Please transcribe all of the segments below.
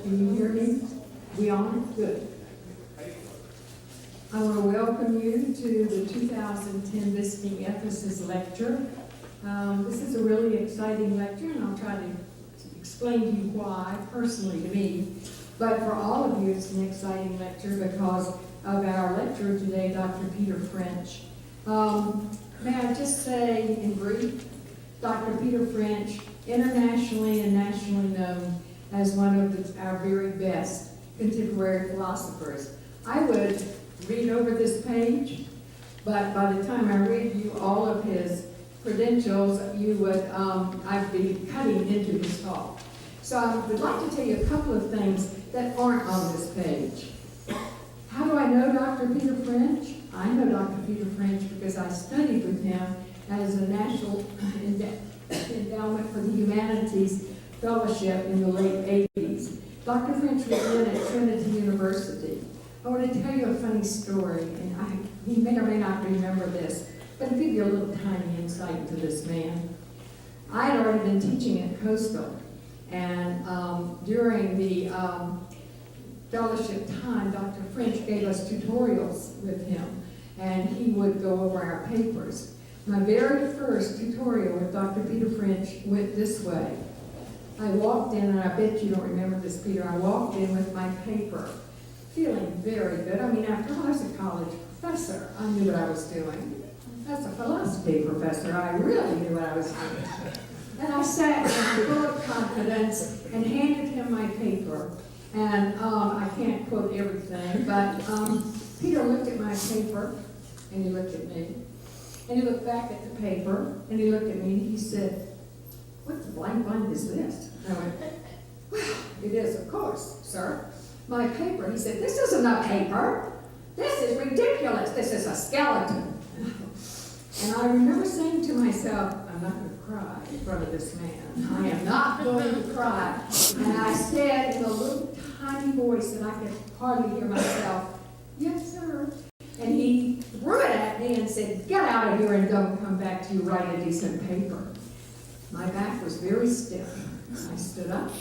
Can you hear me? We on? Good. I want to welcome you to the 2010 Visiting Ethicist Lecture. This is a really exciting lecture, and I'll try to explain to you why, personally to me. But for all of you, it's an exciting lecture because of our lecturer today, Dr. Peter French. May I just say in brief, Dr. Peter French, internationally and nationally known as one of our very best contemporary philosophers. I would read over this page, but by the time I read you all of his credentials, I'd be cutting into his talk. So I would like to tell you a couple of things that aren't on this page. How do I know Dr. Peter French? I know Dr. Peter French because I studied with him as a National Endowment for the Humanities Fellowship in the late 80s. Dr. French was in at Trinity University. I want to tell you a funny story, and he may or may not remember this, but I'll give you a little tiny insight into this man. I had already been teaching at Coastal, and during the fellowship time, Dr. French gave us tutorials with him, and he would go over our papers. My very first tutorial with Dr. Peter French went this way. I walked in, and I bet you don't remember this, Peter. I walked in with my paper, feeling very good. I mean, after all, I was a college professor. I knew what I was doing. As a philosophy professor, I really knew what I was doing. And I sat down full of confidence and handed him my paper. And I can't quote everything, but Peter looked at my paper, and he looked at me. And he looked back at the paper, and he looked at me, and he said, "What the blank is this?" And I went, "Well, it is, of course, sir. My paper." He said, "This isn't a paper. This is ridiculous. This is a skeleton." And I remember saying to myself, I'm not going to cry in front of this man. I am not going to cry. And I said in a little tiny voice that I could hardly hear myself, "Yes, sir." And he threw it at me and said, "Get out of here and don't come back till you write a decent paper." My back was very stiff. I stood up.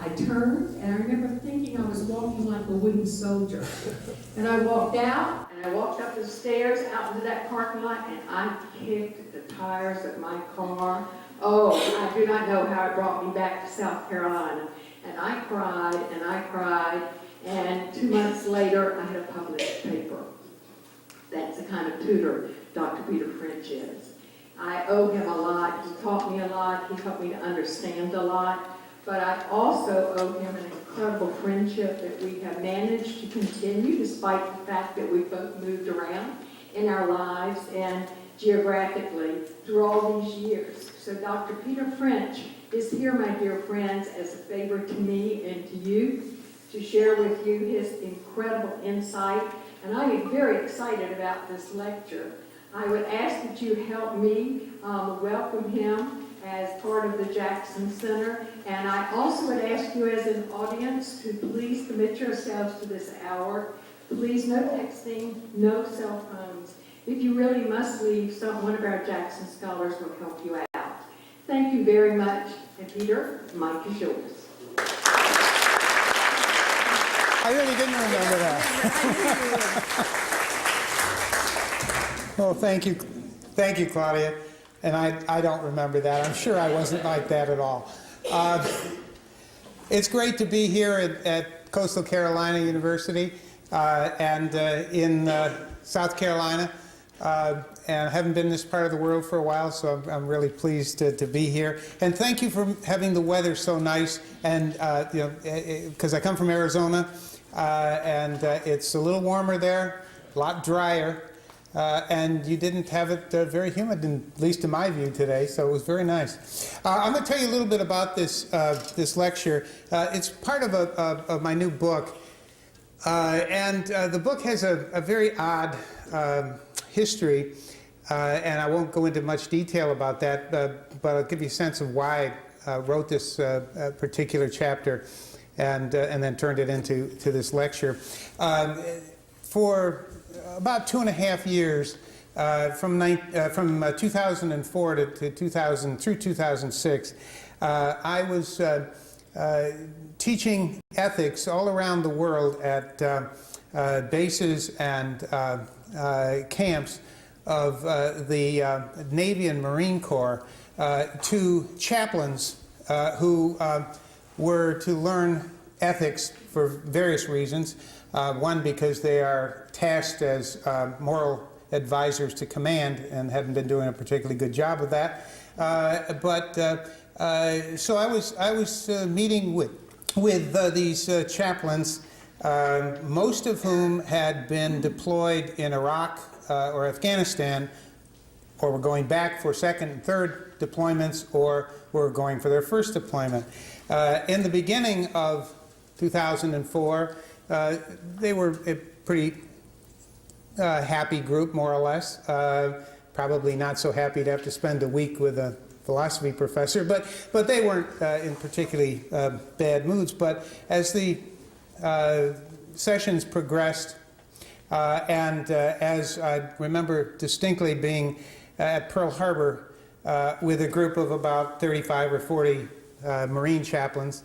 I turned, and I remember thinking I was walking like a wooden soldier. And I walked out, and I walked up the stairs out into that parking lot, and I kicked the tires of my car. Oh, I do not know how it brought me back to South Carolina. And I cried, and I cried, and 2 months later, I had a published paper. That's the kind of tutor Dr. Peter French is. I owe him a lot. He taught me a lot. He helped me to understand a lot. But I also owe him an incredible friendship that we have managed to continue despite the fact that we've both moved around in our lives and geographically through all these years. So Dr. Peter French is here, my dear friends, as a favor to me and to you to share with you his incredible insight. And I am very excited about this lecture. I would ask that you help me welcome him as part of the Jackson Center. And I also would ask you as an audience to please commit yourselves to this hour. Please, no texting, no cell phones. If you really must leave, one of our Jackson scholars will help you out. Thank you very much. And Peter, the mic is yours. I really didn't remember that. Well, thank you. Thank you, Claudia. And I don't remember that. I'm sure I wasn't like that at all. It's great to be here at Coastal Carolina University and in South Carolina. And I haven't been in this part of the world for a while, so I'm really pleased to be here. And thank you for having the weather so nice. And because I come from Arizona, and it's a little warmer there, a lot drier. And you didn't have it very humid, at least in my view today, so it was very nice. I'm going to tell you a little bit about this lecture. It's part of my new book, and the book has a very odd history, and I won't go into much detail about that, but I'll give you a sense of why I wrote this particular chapter and then turned it into this lecture. For about 2.5 years, from 2004 to 2000 through 2006, I was teaching ethics all around the world at bases and camps of the Navy and Marine Corps to chaplains who were to learn ethics for various reasons. One, because they are tasked as moral advisors to command and hadn't been doing a particularly good job of that. So I was meeting with these chaplains, most of whom had been deployed in Iraq or Afghanistan, or were going back for second and third deployments, or were going for their first deployment. In the beginning of 2004, they were a pretty happy group, more or less. Probably not so happy to have to spend a week with a philosophy professor, but they weren't in particularly bad moods. But as the sessions progressed, and as I remember distinctly being at Pearl Harbor with a group of about 35 or 40 Marine chaplains,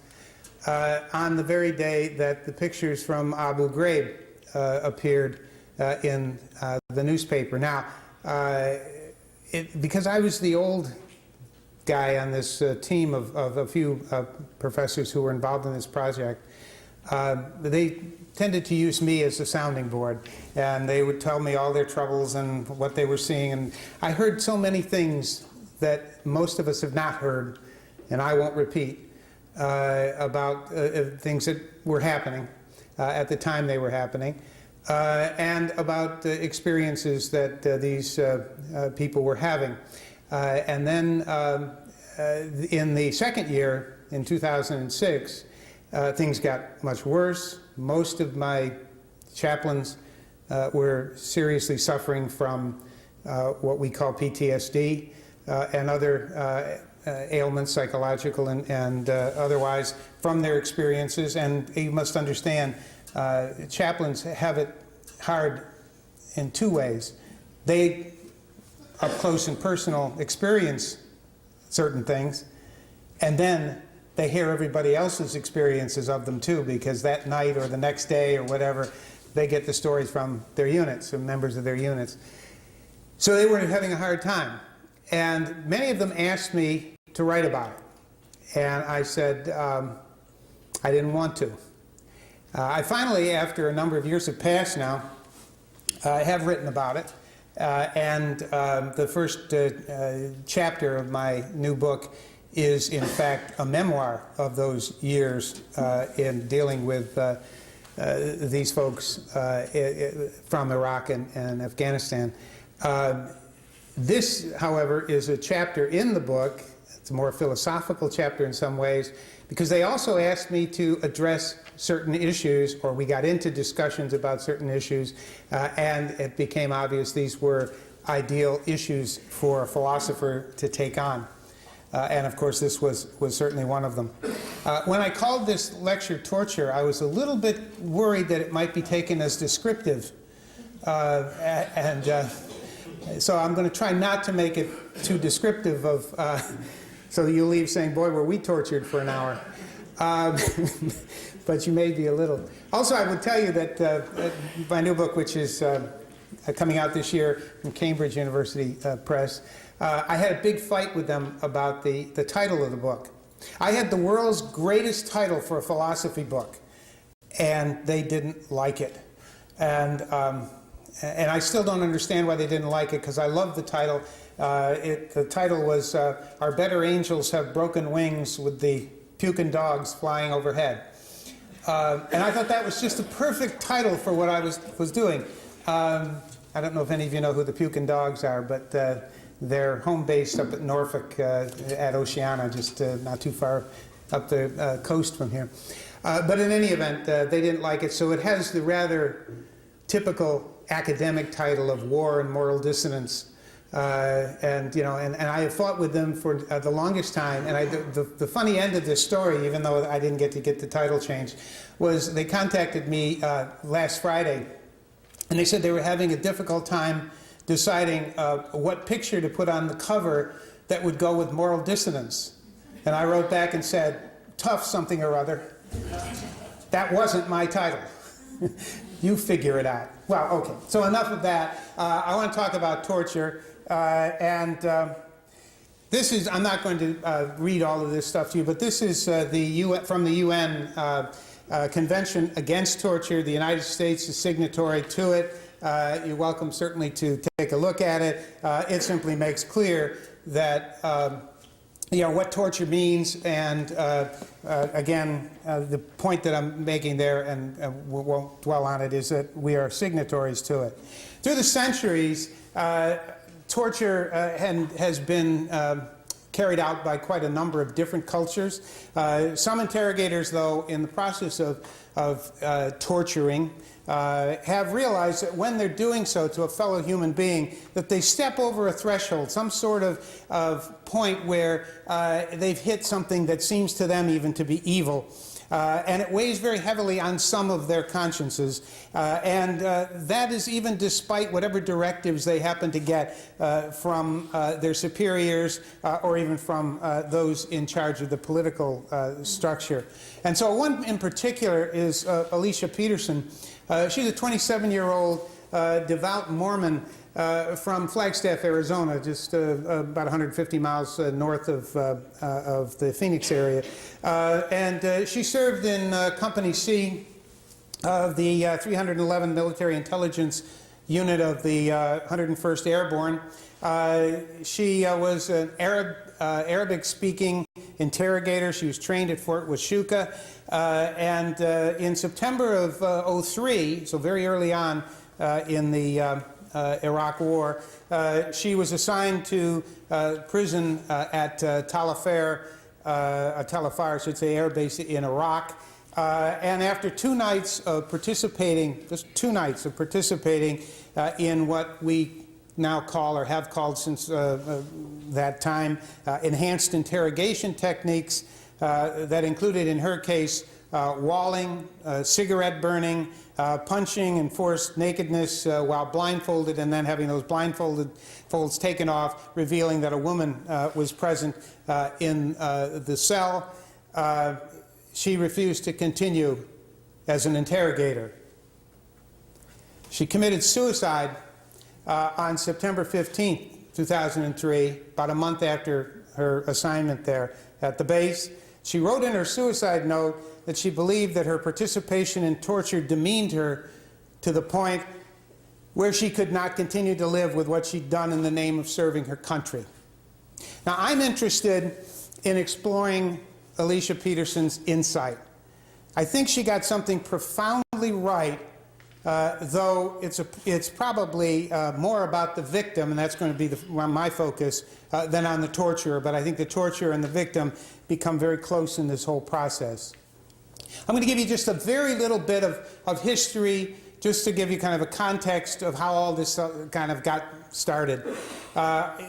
on the very day that the pictures from Abu Ghraib appeared in the newspaper. Now, because I was the old guy on this team of a few professors who were involved in this project, they tended to use me as a sounding board, and they would tell me all their troubles and what they were seeing. And I heard so many things that most of us have not heard, and I won't repeat, about things that were happening at the time they were happening, and about experiences that these people were having. And then in the second year, in 2006, things got much worse. Most of my chaplains were seriously suffering from what we call PTSD and other ailments, psychological and otherwise, from their experiences. And you must understand, chaplains have it hard in two ways. They, up close and personal, experience certain things, and then they hear everybody else's experiences of them too, because that night or the next day or whatever, they get the stories from their units, or members of their units. So they were having a hard time. And many of them asked me to write about it. And I said I didn't want to. I finally, after a number of years have passed now, I have written about it. And the first chapter of my new book is, in fact, a memoir of those years in dealing with these folks from Iraq and Afghanistan. This, however, is a chapter in the book. It's a more philosophical chapter in some ways, because they also asked me to address certain issues, or we got into discussions about certain issues, and it became obvious these were ideal issues for a philosopher to take on. And of course, this was certainly one of them. When I called this lecture Torture, I was a little bit worried that it might be taken as descriptive. So I'm going to try not to make it too descriptive of, so you leave saying, boy, were we tortured for an hour. But you may be a little. Also, I would tell you that my new book, which is coming out this year from Cambridge University Press, I had a big fight with them about the title of the book. I had the world's greatest title for a philosophy book, and they didn't like it. And I still don't understand why they didn't like it, because I love the title. The title was Our Better Angels Have Broken Wings with the Pukin' Dogs Flying Overhead. And I thought that was just a perfect title for what I was doing. I don't know if any of you know who the Pukin' Dogs are, but they're home based up at Norfolk at Oceana, just not too far up the coast from here. But in any event, they didn't like it, so it has the rather typical academic title of War and Moral Dissonance. And I have fought with them for the longest time. And the funny end of this story, even though I didn't get to get the title changed, was they contacted me last Friday, and they said they were having a difficult time deciding what picture to put on the cover that would go with Moral Dissonance. And I wrote back and said, tough something or other. That wasn't my title. You figure it out. Well, okay, so enough of that. I want to talk about torture. This is, I'm not going to read all of this stuff to you, but this is from the UN Convention Against Torture. The United States is signatory to it. You're welcome certainly to take a look at it. It simply makes clear that what torture means, and again, the point that I'm making there, and we won't dwell on it, is that we are signatories to it. Through the centuries, torture has been carried out by quite a number of different cultures. Some interrogators, though, in the process of torturing, have realized that when they're doing so to a fellow human being, that they step over a threshold, some sort of point where they've hit something that seems to them even to be evil. And it weighs very heavily on some of their consciences. And that is even despite whatever directives they happen to get from their superiors or even from those in charge of the political structure. And so one in particular is Alicia Peterson. She's a 27-year-old devout Mormon from Flagstaff, Arizona, just about 150 miles north of the Phoenix area. And she served in Company C of the 311 Military Intelligence Unit of the 101st Airborne. She was an Arabic-speaking interrogator. She was trained at Fort Huachuca. And in September of '03, so very early on in the Iraq War, she was assigned to prison at Tal Afar, I should say, air base in Iraq. And after 2 nights of participating, just 2 nights of participating in what we now call, or have called since that time, enhanced interrogation techniques that included, in her case, walling, cigarette burning, punching, enforced nakedness while blindfolded, and then having those blindfolds taken off, revealing that a woman was present in the cell. She refused to continue as an interrogator. She committed suicide on September 15th, 2003, about a month after her assignment there at the base. She wrote in her suicide note that she believed that her participation in torture demeaned her to the point where she could not continue to live with what she'd done in the name of serving her country. Now, I'm interested in exploring Alicia Peterson's insight. I think she got something profoundly right, though it's probably more about the victim, and that's going to be my focus, than on the torturer. But I think the torturer and the victim become very close in this whole process. I'm going to give you just a very little bit of history, just to give you kind of a context of how all this kind of got started.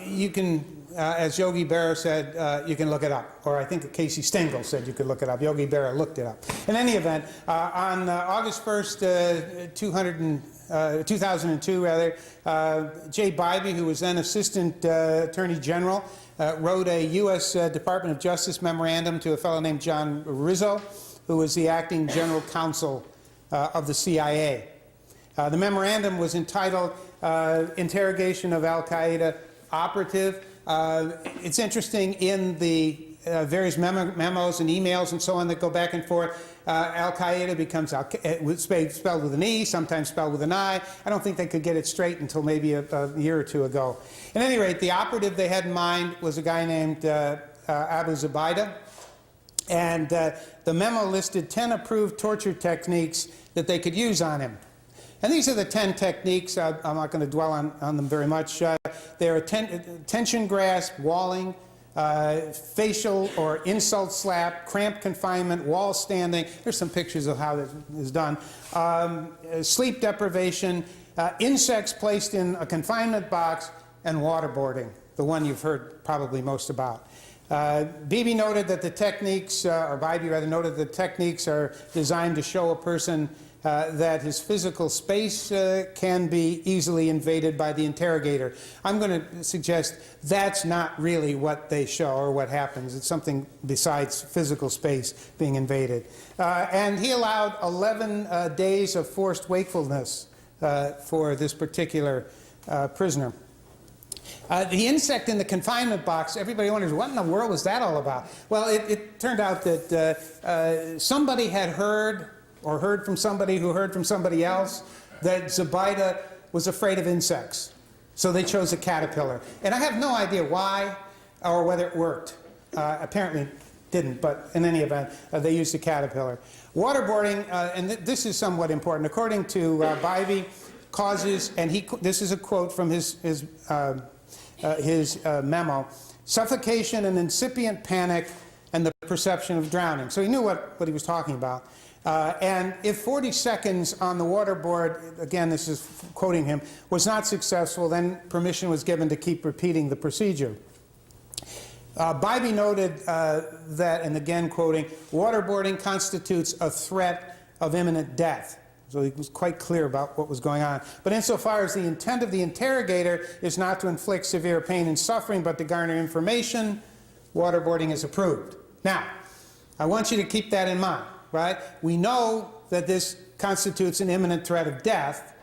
You can, as Yogi Berra said, you can look it up. Or I think Casey Stengel said you could look it up. Yogi Berra looked it up. In any event, on August 1st, 2002, Jay Bybee, who was then Assistant Attorney General, wrote a U.S. Department of Justice memorandum to a fellow named JeanJacques Rousseau, who was the acting general counsel of the CIA. The memorandum was entitled Interrogation of Al-Qaeda Operative. It's interesting, in the various memos and emails and so on that go back and forth, Al-Qaeda becomes spelled with an E, sometimes spelled with an I. I don't think they could get it straight until maybe a year or two ago. At any rate, the operative they had in mind was a guy named Abu Zubaydah. And the memo listed 10 approved torture techniques that they could use on him. And these are the 10 techniques. I'm not going to dwell on them very much. They're tension grasp, walling, facial or insult slap, cramp confinement, wall standing. There's some pictures of how this is done. Sleep deprivation, insects placed in a confinement box, and waterboarding, the one you've heard probably most about. Bybee noted that the techniques, or Bybee rather, noted that the techniques are designed to show a person that his physical space can be easily invaded by the interrogator. I'm going to suggest that's not really what they show or what happens. It's something besides physical space being invaded. And he allowed 11 days of forced wakefulness for this particular prisoner. The insect in the confinement box, everybody wonders, what in the world was that all about? Well, it turned out that somebody had heard, or heard from somebody who heard from somebody else, that Zobaida was afraid of insects. So they chose a caterpillar. And I have no idea why or whether it worked. Apparently it didn't, but in any event, they used a caterpillar. Waterboarding, and this is somewhat important, according to Bybee, causes, and this is a quote from his memo, suffocation and incipient panic and the perception of drowning. So he knew what he was talking about. And if 40 seconds on the waterboard, again this is quoting him, was not successful, then permission was given to keep repeating the procedure. Bybee noted that, and again quoting, waterboarding constitutes a threat of imminent death. So he was quite clear about what was going on. But insofar as the intent of the interrogator is not to inflict severe pain and suffering, but to garner information, waterboarding is approved. Now, I want you to keep that in mind, right? We know that this constitutes an imminent threat of death,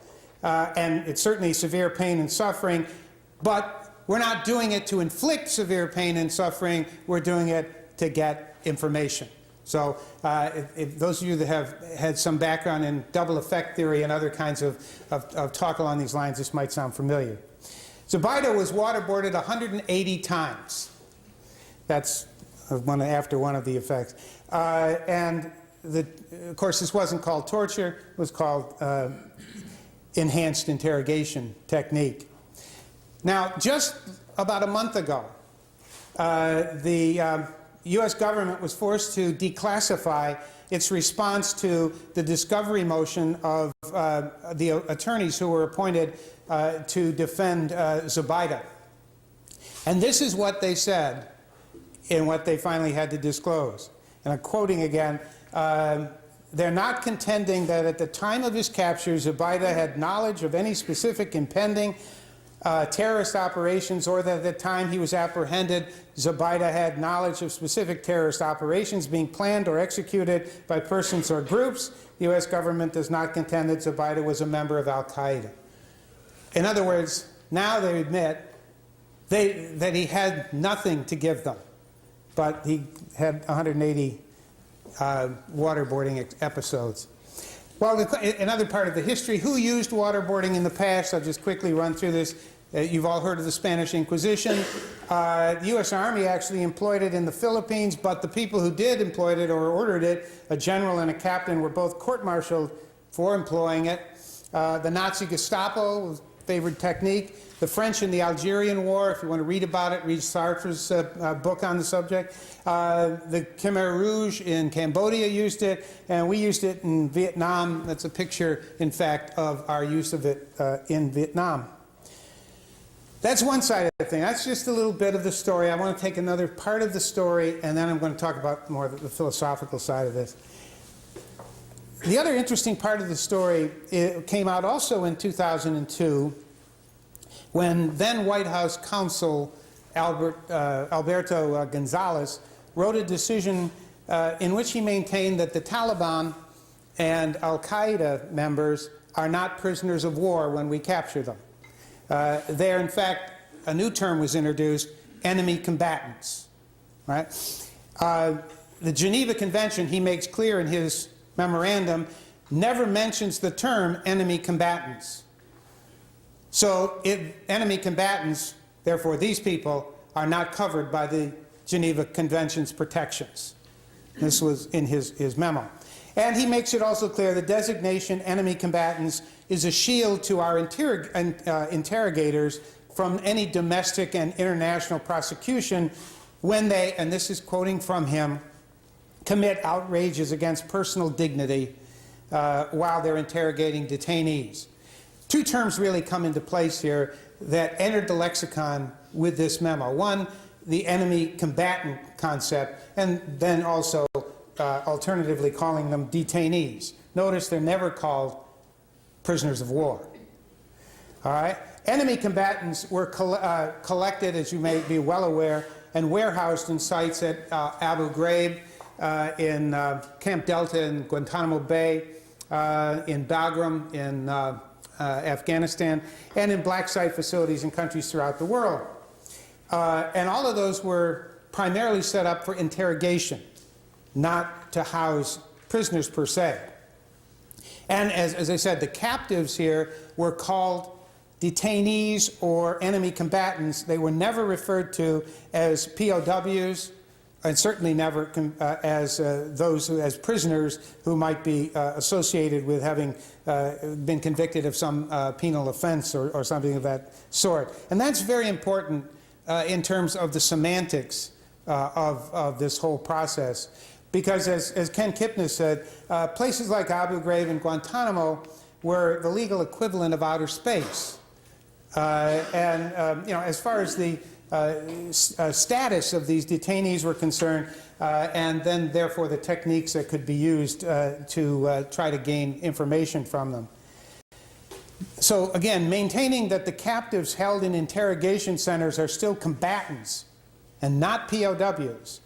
and it's certainly severe pain and suffering, but we're not doing it to inflict severe pain and suffering, we're doing it to get information. So if those of you that have had some background in double effect theory and other kinds of talk along these lines, this might sound familiar. Zobaida was waterboarded 180 times. That's after one of the effects. And of course, this wasn't called torture, it was called enhanced interrogation technique. Now, just about a month ago, the U.S. government was forced to declassify its response to the discovery motion of the attorneys who were appointed to defend Zobaida. And this is what they said in what they finally had to disclose. And I'm quoting again, they're not contending that at the time of his capture, Zobaida had knowledge of any specific impending terrorist operations, or that at the time he was apprehended, Zobaida had knowledge of specific terrorist operations being planned or executed by persons or groups. The U.S. government does not contend that Zobaida was a member of Al-Qaeda. In other words, now they admit that he had nothing to give them, but he had 180 waterboarding episodes. Well, another part of the history, who used waterboarding in the past? I'll just quickly run through this. You've all heard of the Spanish Inquisition. The U.S. Army actually employed it in the Philippines, but the people who did employ it or ordered it, a general and a captain, were both court-martialed for employing it. The Nazi Gestapo favored technique. The French in the Algerian War, if you want to read about it, read Sartre's book on the subject. The Khmer Rouge in Cambodia used it, and we used it in Vietnam. That's a picture, in fact, of our use of it in Vietnam. That's one side of the thing. That's just a little bit of the story. I want to take another part of the story, and then I'm going to talk about more of the philosophical side of this. The other interesting part of the story, it came out also in 2002, when then White House counsel Alberto Gonzales wrote a decision in which he maintained that the Taliban and Al-Qaeda members are not prisoners of war when we capture them. They're, in fact, a new term was introduced, enemy combatants. Right? The Geneva Convention, he makes clear in his memorandum, never mentions the term enemy combatants. So enemy combatants, therefore these people, are not covered by the Geneva Convention's protections. This was in his memo. And he makes it also clear the designation enemy combatants is a shield to our interrogators from any domestic and international prosecution when they, and this is quoting from him, commit outrages against personal dignity while they're interrogating detainees. Two terms really come into place here that entered the lexicon with this memo. One, the enemy combatant concept, and then also alternatively calling them detainees. Notice they're never called prisoners of war. All right? Enemy combatants were collected, as you may be well aware, and warehoused in sites at Abu Ghraib, in Camp Delta in Guantanamo Bay, in Bagram in Afghanistan, and in black site facilities in countries throughout the world. And all of those were primarily set up for interrogation, not to house prisoners per se. And as I said, the captives here were called detainees or enemy combatants. They were never referred to as POWs, and certainly never as as prisoners who might be associated with having been convicted of some penal offense or something of that sort. And that's very important in terms of the semantics of this whole process. Because as Ken Kipnis said, places like Abu Ghraib and Guantanamo were the legal equivalent of outer space. As far as the status of these detainees were concerned, and then therefore the techniques that could be used to try to gain information from them. So again, maintaining that the captives held in interrogation centers are still combatants and not POWs,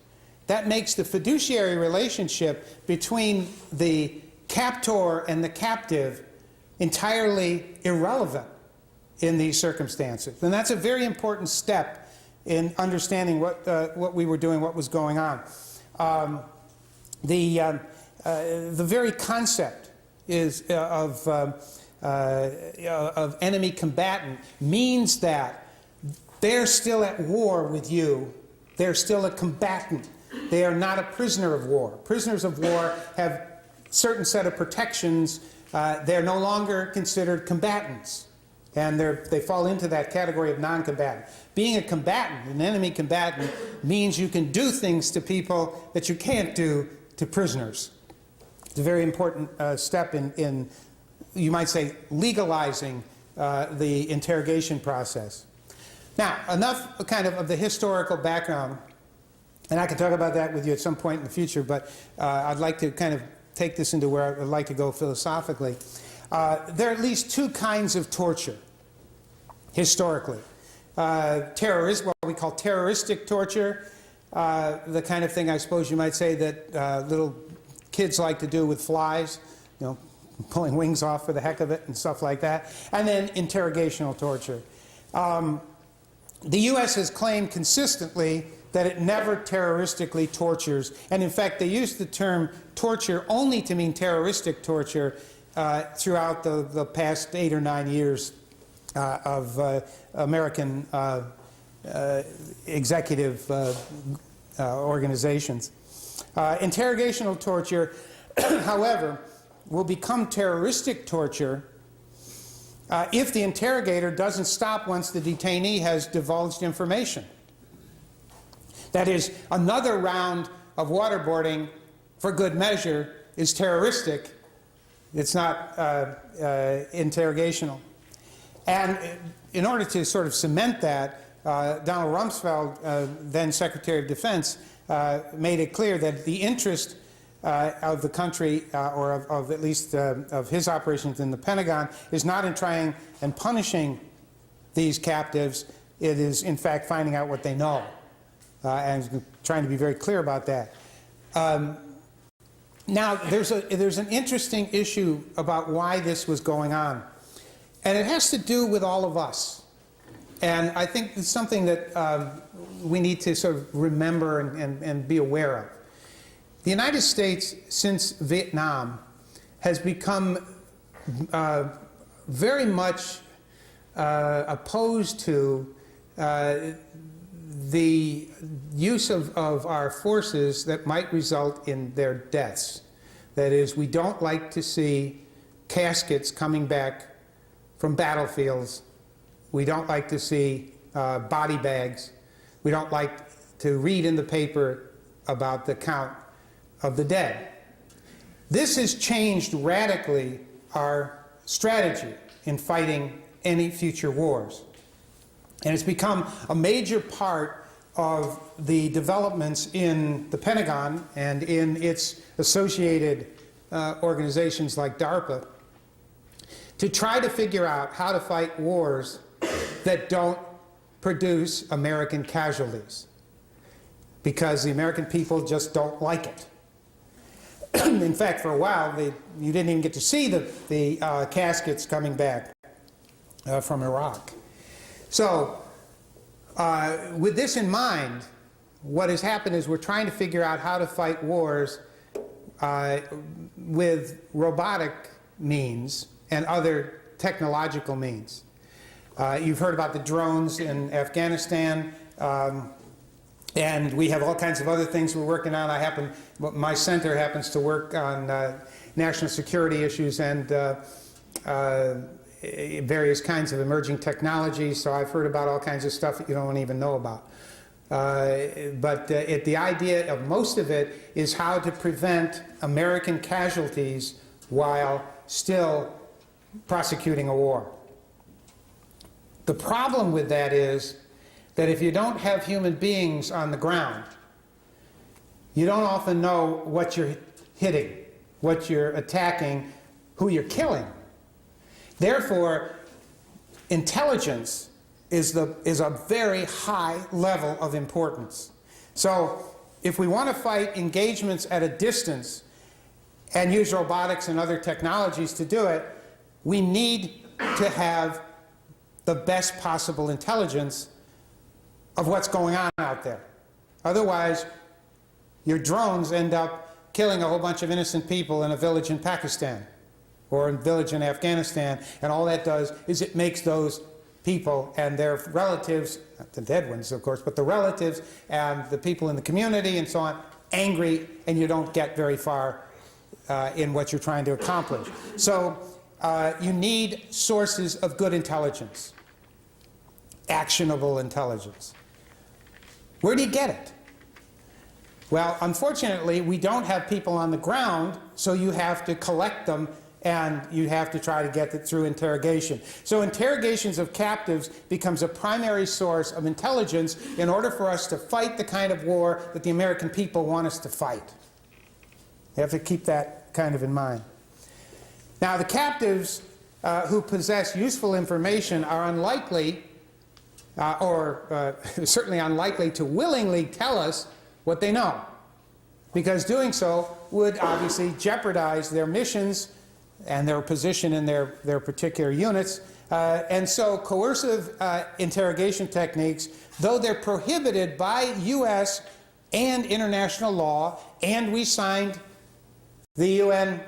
that makes the fiduciary relationship between the captor and the captive entirely irrelevant in these circumstances. And that's a very important step in understanding what we were doing, what was going on. The very concept of enemy combatant means that they're still at war with you. They're still a combatant. They are not a prisoner of war. Prisoners of war have a certain set of protections. They're no longer considered combatants. And they fall into that category of non-combatant. Being a combatant, an enemy combatant, means you can do things to people that you can't do to prisoners. It's a very important step in, you might say, legalizing the interrogation process. Now, enough kind of the historical background, and I can talk about that with you at some point in the future, but I'd like to kind of take this into where I'd like to go philosophically. There are at least two kinds of torture, historically. What we call terroristic torture, the kind of thing I suppose you might say that little kids like to do with flies, you know, pulling wings off for the heck of it and stuff like that. And then interrogational torture. The U.S. has claimed consistently that it never terroristically tortures. And in fact, they use the term torture only to mean terroristic torture throughout the past 8 or 9 years of American executive organizations. Interrogational torture, however, will become terroristic torture if the interrogator doesn't stop once the detainee has divulged information. That is, another round of waterboarding for good measure is terroristic. It's not interrogational. And in order to sort of cement that, Donald Rumsfeld, then Secretary of Defense, made it clear that the interest of the country, or of at least of his operations in the Pentagon, is not in trying and punishing these captives. It is, in fact, finding out what they know, and trying to be very clear about that. Now, there's an interesting issue about why this was going on, and it has to do with all of us. And I think it's something that we need to sort of remember and be aware of. The United States, since Vietnam, has become very much opposed to the use of our forces that might result in their deaths. That is, we don't like to see caskets coming back from battlefields. We don't like to see body bags. We don't like to read in the paper about the count of the dead. This has changed radically our strategy in fighting any future wars. And it's become a major part of the developments in the Pentagon and in its associated organizations like DARPA to try to figure out how to fight wars that don't produce American casualties, because the American people just don't like it. In fact, for a while, you didn't even get to see the caskets coming back from Iraq. So, with this in mind, what has happened is we're trying to figure out how to fight wars with robotic means and other technological means. You've heard about the drones in Afghanistan, and we have all kinds of other things we're working on. My center happens to work on national security issues and various kinds of emerging technologies, so I've heard about all kinds of stuff that you don't even know about. But the idea of most of it is how to prevent American casualties while still prosecuting a war. The problem with that is that if you don't have human beings on the ground, you don't often know what you're hitting, what you're attacking, who you're killing. Therefore, intelligence is a very high level of importance. So if we want to fight engagements at a distance and use robotics and other technologies to do it, we need to have the best possible intelligence of what's going on out there. Otherwise, your drones end up killing a whole bunch of innocent people in a village in Pakistan or a village in Afghanistan, and all that does is it makes those people and their relatives, not the dead ones of course, but the relatives and the people in the community and so on, angry, and you don't get very far in what you're trying to accomplish. So you need sources of good intelligence, actionable intelligence. Where do you get it? Well, unfortunately, we don't have people on the ground, so you have to collect them and you have to try to get it through interrogation. So interrogations of captives becomes a primary source of intelligence in order for us to fight the kind of war that the American people want us to fight. You have to keep that kind of in mind. Now, the captives who possess useful information are unlikely, certainly unlikely to willingly tell us what they know, because doing so would obviously jeopardize their missions and their position in their particular units. And so coercive interrogation techniques, though they're prohibited by US and international law, and we signed the UN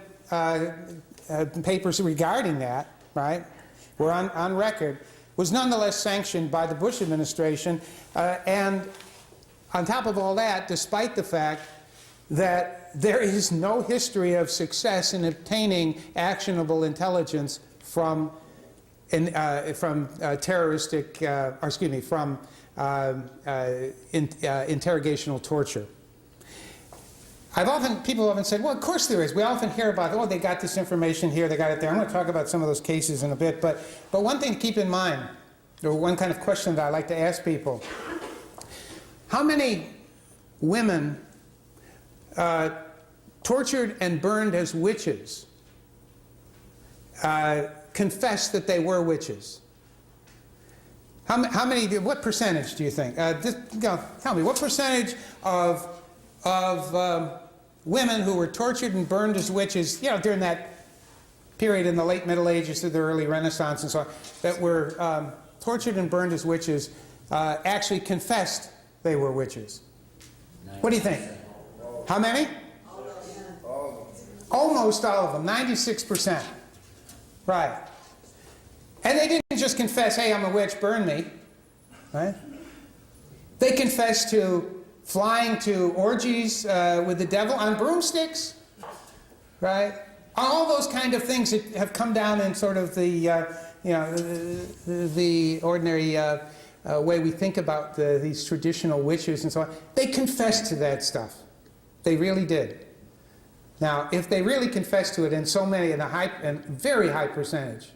papers regarding that, right? We're on record, was nonetheless sanctioned by the Bush administration. And on top of all that, despite the fact that there is no history of success in obtaining actionable intelligence from interrogational torture. People often said, well, of course there is. We often hear about, oh, they got this information here, they got it there. I'm going to talk about some of those cases in a bit. But one thing to keep in mind, or one kind of question that I like to ask people, how many women tortured and burned as witches confessed that they were witches? How many, what percentage do you think? Tell me, what percentage of women who were tortured and burned as witches, during that period in the late Middle Ages to the early Renaissance and so on, that were tortured and burned as witches, actually confessed they were witches? What do you think? How many? Almost all of them, 96%. Right. And they didn't just confess, hey, I'm a witch, burn me. Right? They confessed to flying to orgies with the devil on broomsticks. Right? All those kind of things that have come down in sort of the ordinary way we think about these traditional witches and so on. They confessed to that stuff. They really did. Now, if they really confessed to it, and so many, and very high percentage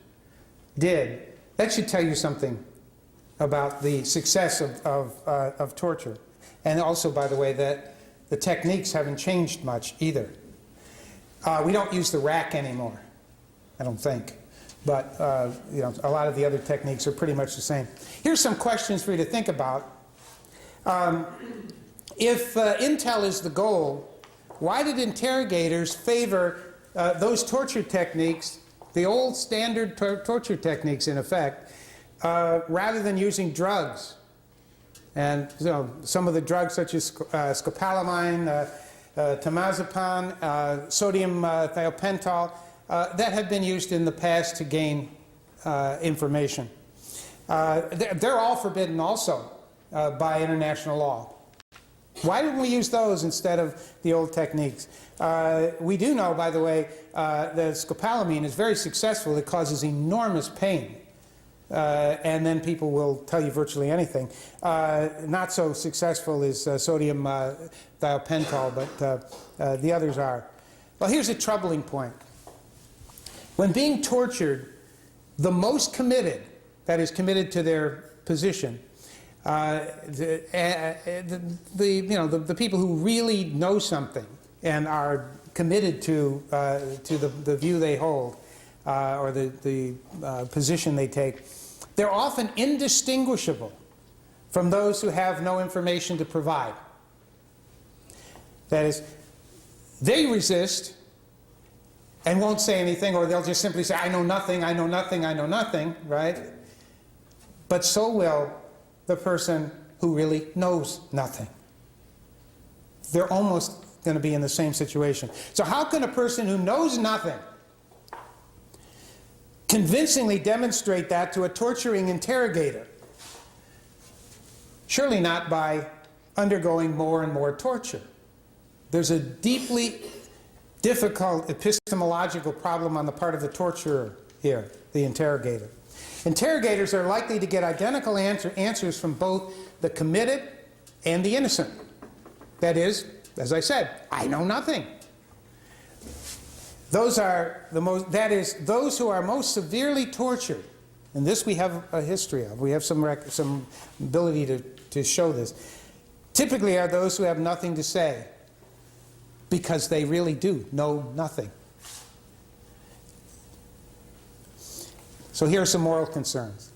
did, that should tell you something about the success of torture. And also, by the way, that the techniques haven't changed much either. We don't use the rack anymore, I don't think. But you know, a lot of the other techniques are pretty much the same. Here's some questions for you to think about. If intel is the goal, why did interrogators favor those torture techniques, the old standard torture techniques in effect, rather than using drugs? And so some of the drugs such as scopolamine, temazepam, sodium thiopental, that have been used in the past to gain information. They're all forbidden also by international law. Why didn't we use those instead of the old techniques? We do know, by the way, that scopolamine is very successful. It causes enormous pain. And then people will tell you virtually anything. Not so successful is sodium thiopental, but the others are. Well, here's a troubling point. When being tortured, the most committed, that is committed to their position, the people who really know something and are committed to the view they hold or the position they take, they're often indistinguishable from those who have no information to provide. That is, they resist and won't say anything, or they'll just simply say, I know nothing, I know nothing, I know nothing, right? But so will the person who really knows nothing. They're almost going to be in the same situation. So how can a person who knows nothing convincingly demonstrate that to a torturing interrogator? Surely not by undergoing more and more torture. There's a deeply difficult epistemological problem on the part of the torturer here, the interrogator. Interrogators are likely to get identical answers from both the committed and the innocent. That is, as I said, I know nothing. Those are the most, that is, those who are most severely tortured, and this we have a history of, we have some ability to show this, typically are those who have nothing to say, because they really do know nothing. So here are some moral concerns.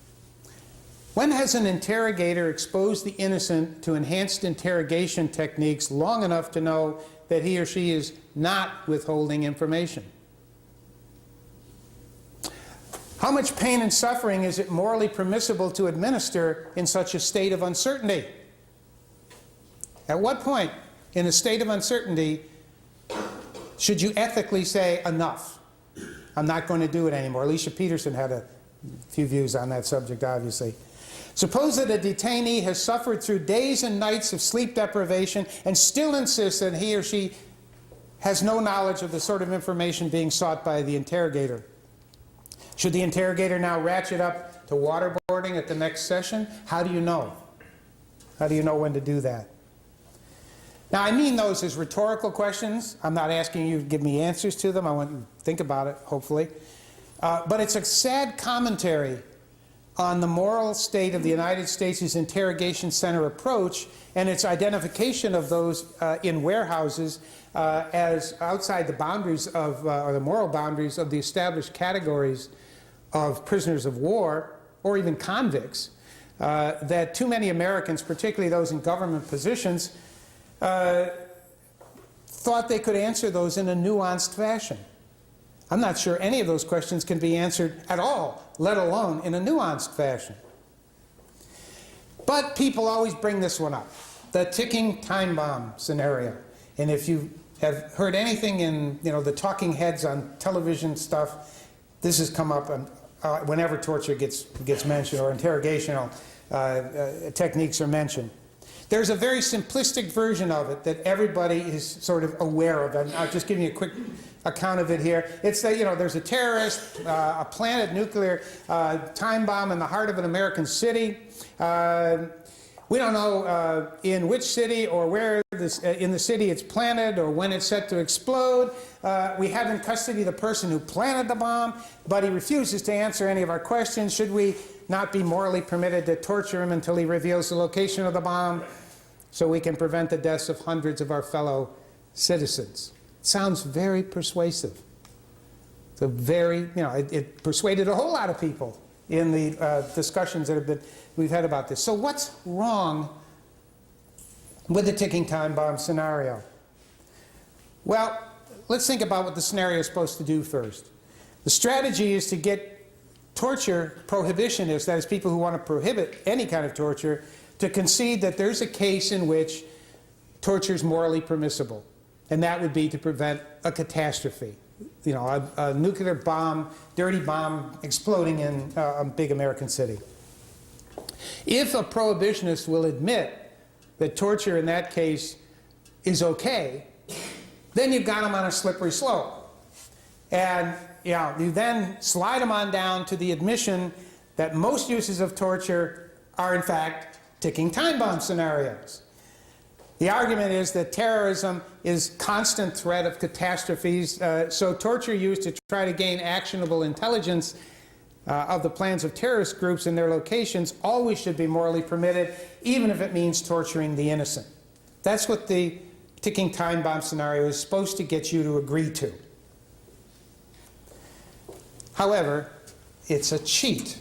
When has an interrogator exposed the innocent to enhanced interrogation techniques long enough to know that he or she is not withholding information? How much pain and suffering is it morally permissible to administer in such a state of uncertainty? At what point in a state of uncertainty should you ethically say, enough, I'm not going to do it anymore? Alicia Peterson had a few views on that subject, obviously. Suppose that a detainee has suffered through days and nights of sleep deprivation and still insists that he or she has no knowledge of the sort of information being sought by the interrogator. Should the interrogator now ratchet up to waterboarding at the next session? How do you know? How do you know when to do that? Now, I mean those as rhetorical questions. I'm not asking you to give me answers to them. I want you to think about it, hopefully. But it's a sad commentary on the moral state of the United States' interrogation center approach and its identification of those in warehouses as outside the boundaries of, or the moral boundaries of the established categories of prisoners of war or even convicts, that too many Americans, particularly those in government positions, thought they could answer those in a nuanced fashion. I'm not sure any of those questions can be answered at all, let alone in a nuanced fashion. But people always bring this one up, the ticking time bomb scenario. And if you have heard anything in the talking heads on television stuff, this has come up whenever torture gets mentioned or interrogational techniques are mentioned. There's a very simplistic version of it that everybody is sort of aware of, and I'll just give you a quick account of it here. It's that, there's a terrorist, a planted nuclear time bomb in the heart of an American city. We don't know in which city or where in the city it's planted or when it's set to explode. We have in custody the person who planted the bomb, but he refuses to answer any of our questions. Should we not be morally permitted to torture him until he reveals the location of the bomb so we can prevent the deaths of hundreds of our fellow citizens? Sounds very persuasive. It's a very, you know, it persuaded a whole lot of people in the discussions that we've had about this. So what's wrong with the ticking time bomb scenario? Well, let's think about what the scenario is supposed to do first. The strategy is to get torture prohibitionists, that is people who want to prohibit any kind of torture, to concede that there's a case in which torture is morally permissible. And that would be to prevent a catastrophe. You know, a nuclear bomb, dirty bomb exploding in a big American city. If a prohibitionist will admit that torture in that case is okay, then you've got them on a slippery slope. And you know, you then slide them on down to the admission that most uses of torture are in fact ticking time bomb scenarios. The argument is that terrorism is constant threat of catastrophes, so torture used to try to gain actionable intelligence of the plans of terrorist groups and their locations always should be morally permitted, even if it means torturing the innocent. That's what the ticking time bomb scenario is supposed to get you to agree to. However, it's a cheat,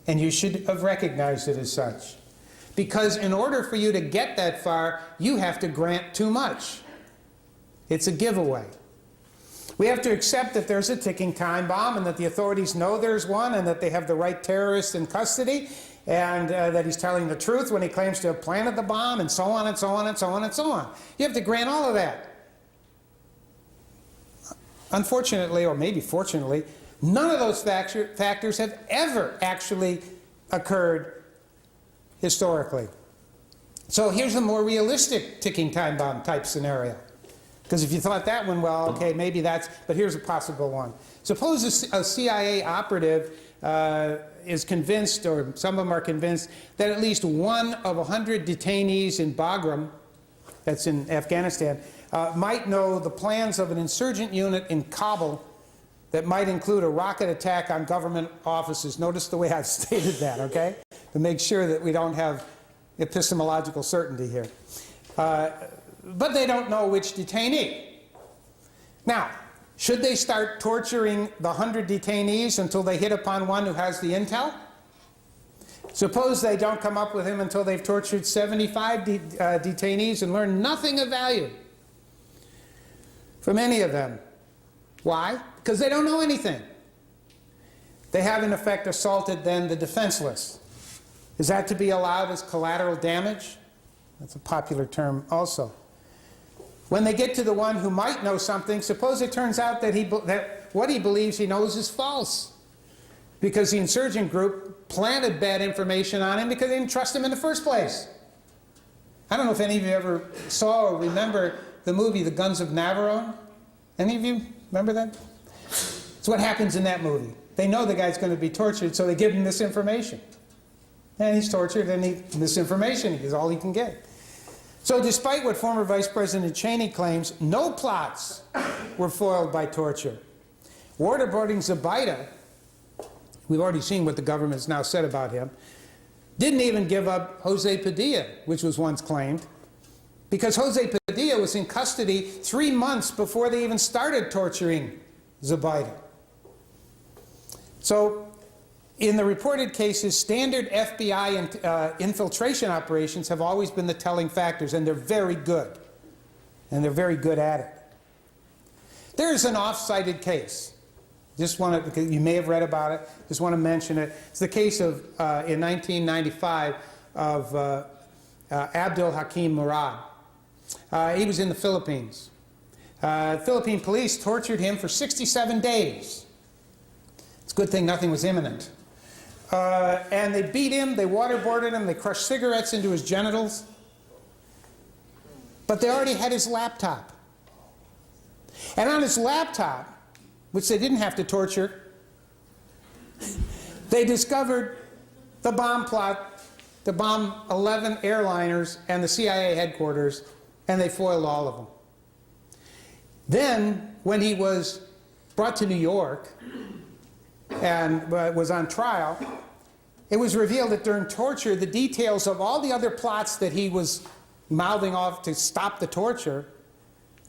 and you should have recognized it as such. Because in order for you to get that far, you have to grant too much. It's a giveaway. We have to accept that there's a ticking time bomb and that the authorities know there's one and that they have the right terrorist in custody and that he's telling the truth when he claims to have planted the bomb and so on and so on and so on and so on. You have to grant all of that. Unfortunately, or maybe fortunately, none of those factors have ever actually occurred historically. So here's a more realistic ticking time bomb type scenario. Because if you thought that one, well, okay, maybe that's, but here's a possible one. Suppose a CIA operative is convinced, or some of them are convinced, that at least one of 100 detainees in Bagram, that's in Afghanistan, might know the plans of an insurgent unit in Kabul that might include a rocket attack on government offices. Notice the way I've stated that, okay? To make sure that we don't have epistemological certainty here. But they don't know which detainee. Now, should they start torturing the 100 detainees until they hit upon one who has the intel? Suppose they don't come up with him until they've tortured 75 detainees and learned nothing of value from any of them. Why? Because they don't know anything. They have, in effect, assaulted then the defenseless. Is that to be allowed as collateral damage? That's a popular term also. When they get to the one who might know something, suppose it turns out that what he believes he knows is false. Because the insurgent group planted bad information on him because they didn't trust him in the first place. I don't know if any of you ever saw or remember the movie The Guns of Navarone. Any of you remember that? It's what happens in that movie. They know the guy's going to be tortured, so they give him this information. And he's tortured, and misinformation is all he can get. So despite what former Vice President Cheney claims, no plots were foiled by torture. Waterboarding Zubaydah, we've already seen what the government's now said about him, didn't even give up Jose Padilla, which was once claimed, because Jose Padilla was in custody 3 months before they even started torturing Zubaydah. So, in the reported cases, standard FBI infiltration operations have always been the telling factors, and they're very good. And they're very good at it. There's an off-cited case. Just want to, because you may have read about it, just want to mention it. It's the case of, in 1995, of Abdul Hakim Murad. He was in the Philippines. Philippine police tortured him for 67 days. It's a good thing nothing was imminent. And they beat him, they waterboarded him, they crushed cigarettes into his genitals. But they already had his laptop. And on his laptop, which they didn't have to torture, they discovered the bomb plot to bomb 11 airliners and the CIA headquarters, and they foiled all of them. Then, when he was brought to New York and was on trial, it was revealed that during torture, the details of all the other plots that he was mouthing off to stop the torture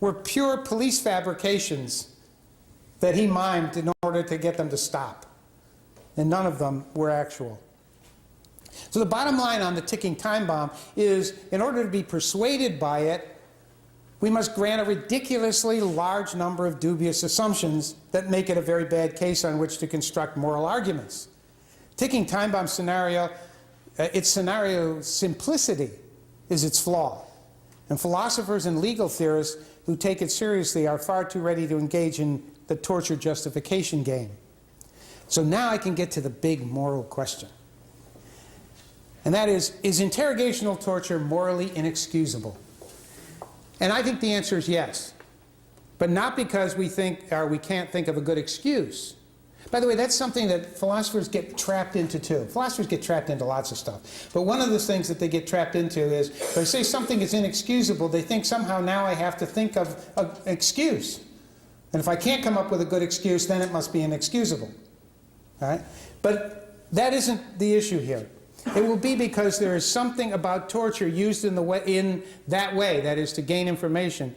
were pure police fabrications that he mimed in order to get them to stop. And none of them were actual. So the bottom line on the ticking time bomb is, in order to be persuaded by it, we must grant a ridiculously large number of dubious assumptions that make it a very bad case on which to construct moral arguments. Ticking time bomb scenario, its scenario simplicity is its flaw. And philosophers and legal theorists who take it seriously are far too ready to engage in the torture justification game. So now I can get to the big moral question. And that is interrogational torture morally inexcusable? And I think the answer is yes. But not because we think, or we can't think of a good excuse. By the way, that's something that philosophers get trapped into too. Philosophers get trapped into lots of stuff. But one of the things that they get trapped into is, if they say something is inexcusable, they think somehow now I have to think of an excuse. And if I can't come up with a good excuse, then it must be inexcusable. All right? But that isn't the issue here. It will be because there is something about torture used in that way, that is to gain information,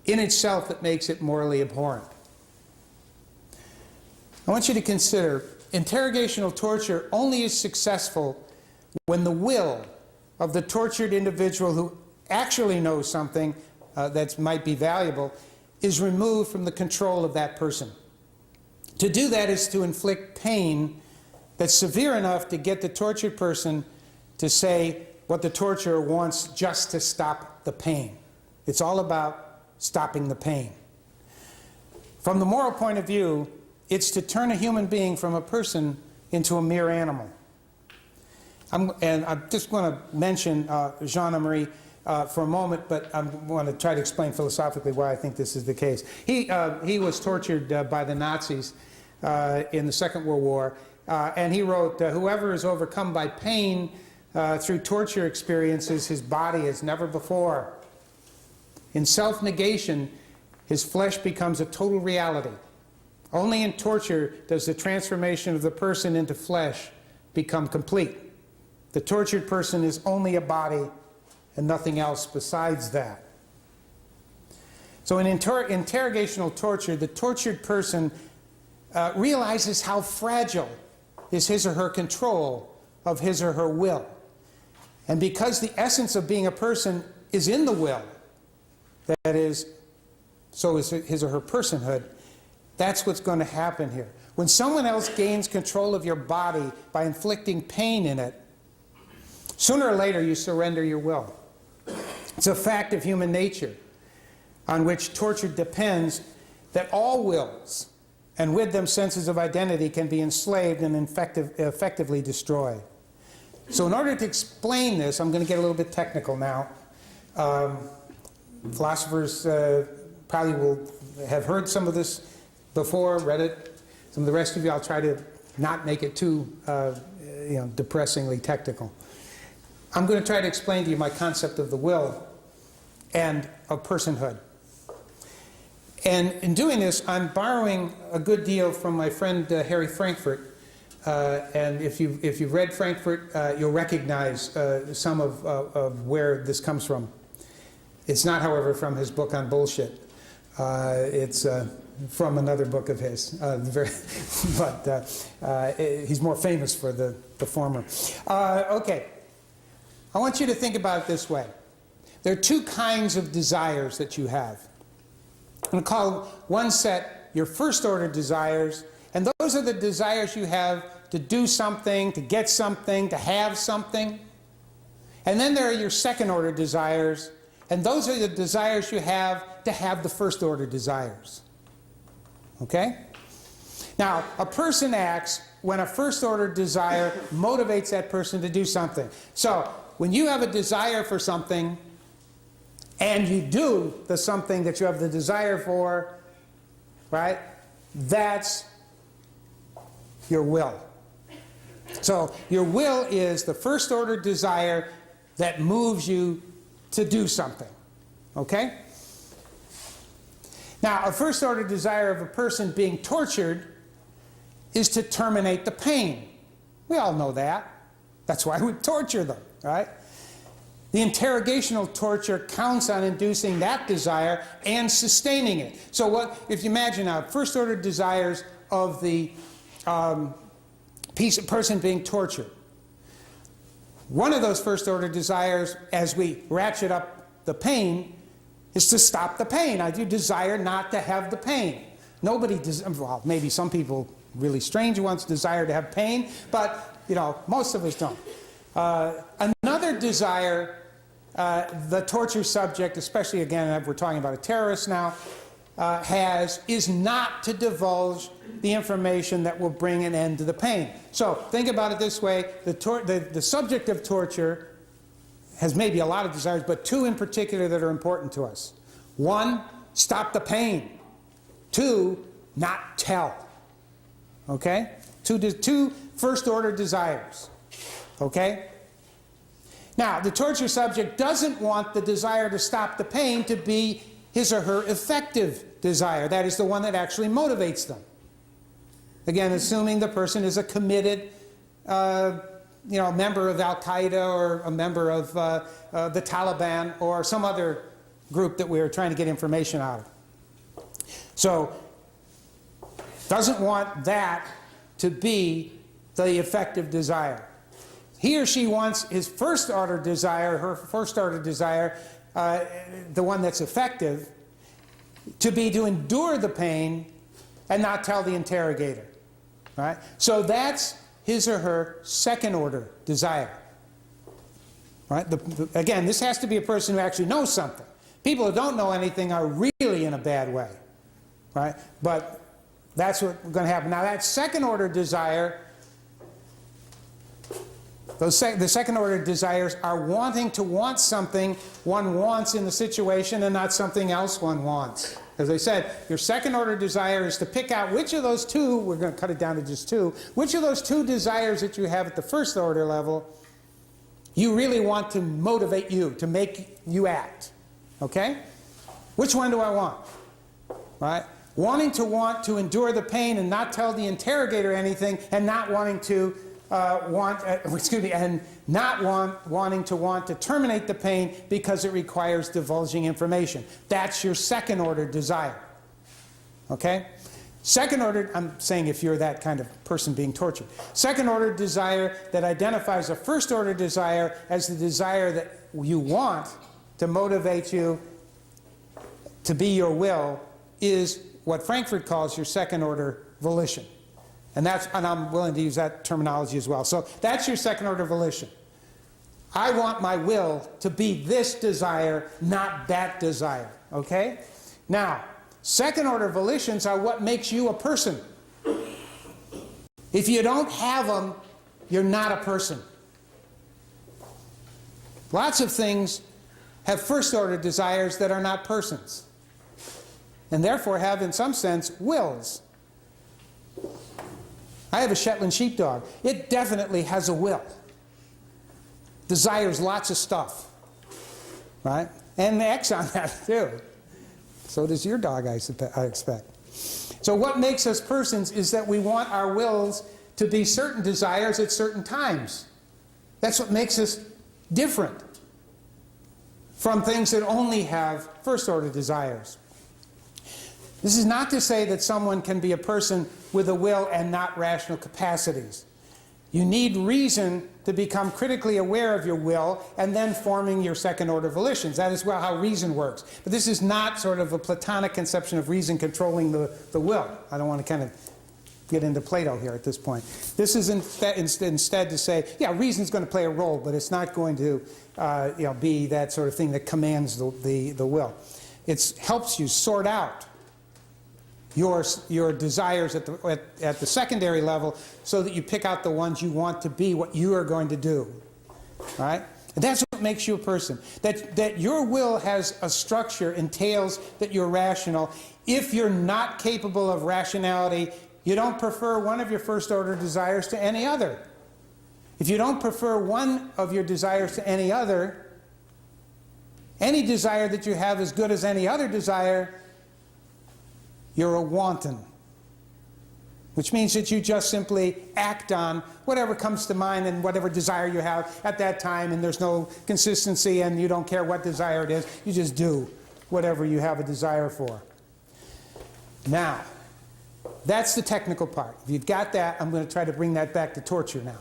in itself that makes it morally abhorrent. I want you to consider interrogational torture only is successful when the will of the tortured individual who actually knows something that might be valuable is removed from the control of that person. To do that is to inflict pain that's severe enough to get the tortured person to say what the torturer wants just to stop the pain. It's all about stopping the pain. From the moral point of view, it's to turn a human being from a person into a mere animal. And I'm just going to mention Jean-Marie for a moment, but I want to try to explain philosophically why I think this is the case. He was tortured by the Nazis in the Second World War, and he wrote, whoever is overcome by pain through torture experiences his body as never before. In self-negation, his flesh becomes a total reality. Only in torture does the transformation of the person into flesh become complete. The tortured person is only a body and nothing else besides that. So in interrogational torture, the tortured person realizes how fragile is his or her control of his or her will. And because the essence of being a person is in the will, that is, so is his or her personhood, that's what's going to happen here. When someone else gains control of your body by inflicting pain in it, sooner or later you surrender your will. It's a fact of human nature on which torture depends, that all wills, and with them senses of identity, can be enslaved and effectively destroyed. So in order to explain this, I'm going to get a little bit technical now. Philosophers probably will have heard some of this before, read it. Some of the rest of you, I'll try to not make it too depressingly technical. I'm going to try to explain to you my concept of the will and of personhood. And in doing this, I'm borrowing a good deal from my friend Harry Frankfurt. And if you've read Frankfurt, you'll recognize some of where this comes from. It's not, however, from his book on bullshit. It's from another book of his. But he's more famous for the former. Okay. I want you to think about it this way. There are two kinds of desires that you have. I'm going to call one set your first-order desires, and those are the desires you have to do something, to get something, to have something. And then there are your second-order desires, and those are the desires you have to have the first-order desires. Okay? Now, a person acts when a first-order desire motivates that person to do something. So, when you have a desire for something, and you do the something that you have the desire for, right? That's your will. So your will is the first order desire that moves you to do something. Okay? Now, a first order desire of a person being tortured is to terminate the pain. We all know that. That's why we torture them, right? The interrogational torture counts on inducing that desire and sustaining it. So what, if you imagine now, first order desires of the person being tortured. One of those first order desires, as we ratchet up the pain, is to stop the pain. I do desire not to have the pain. Nobody, well, maybe some people, really strange ones, desire to have pain, but, you know, most of us don't. Another desire the torture subject, especially again, if we're talking about a terrorist now, is not to divulge the information that will bring an end to the pain. So think about it this way, the subject of torture has maybe a lot of desires, but two in particular that are important to us. One, stop the pain. Two, not tell. Okay? Two first order desires. Okay? Now, the torture subject doesn't want the desire to stop the pain to be his or her effective desire. That is the one that actually motivates them. Again, assuming the person is a committed member of Al-Qaeda or a member of the Taliban or some other group that we are trying to get information out of. So, doesn't want that to be the effective desire. He or she wants his first order desire, her first order desire, the one that's effective, to be to endure the pain and not tell the interrogator. Right? So that's his or her second order desire. Right? Again, this has to be a person who actually knows something. People who don't know anything are really in a bad way. Right? But that's what's going to happen. Now that second order desire, the second order desires are wanting to want something one wants in the situation and not something else one wants. As I said, your second order desire is to pick out which of those two, we're going to cut it down to just two, which of those two desires that you have at the first order level you really want to motivate you, to make you act. Okay? Which one do I want? Right? Want to endure the pain and not tell the interrogator anything, and not wanting to wanting to terminate the pain because it requires divulging information. That's your second order desire. Okay? Second order, I'm saying if you're that kind of person being tortured. Second order desire that identifies a first order desire as the desire that you want to motivate you to be your will is what Frankfurt calls your second order volition. And I'm willing to use that terminology as well. So that's your second order volition. I want my will to be this desire, not that desire. Okay? Now, second order volitions are what makes you a person. If you don't have them, you're not a person. Lots of things have first order desires that are not persons, and therefore have, in some sense, wills. I have a Shetland sheepdog. It definitely has a will. Desires lots of stuff. Right? And the X on that, too. So does your dog, I expect. So what makes us persons is that we want our wills to be certain desires at certain times. That's what makes us different from things that only have first-order desires. This is not to say that someone can be a person with a will and not rational capacities. You need reason to become critically aware of your will and then forming your second-order volitions. That is how reason works. But this is not sort of a Platonic conception of reason controlling the will. I don't want to kind of get into Plato here at this point. This is instead to say, yeah, reason's going to play a role, but it's not going to be that sort of thing that commands the will. It helps you sort out your desires at the secondary level so that you pick out the ones you want to be what you are going to do. Right? And that's what makes you a person. That your will has a structure entails that you're rational. If you're not capable of rationality, you don't prefer one of your first order desires to any other. If you don't prefer one of your desires to any other, any desire that you have as good as any other desire, you're a wanton. which means that you just simply act on whatever comes to mind and whatever desire you have at that time, and there's no consistency and you don't care what desire it is. You just do whatever you have a desire for. Now, that's the technical part. If you've got that, I'm going to try to bring that back to torture now.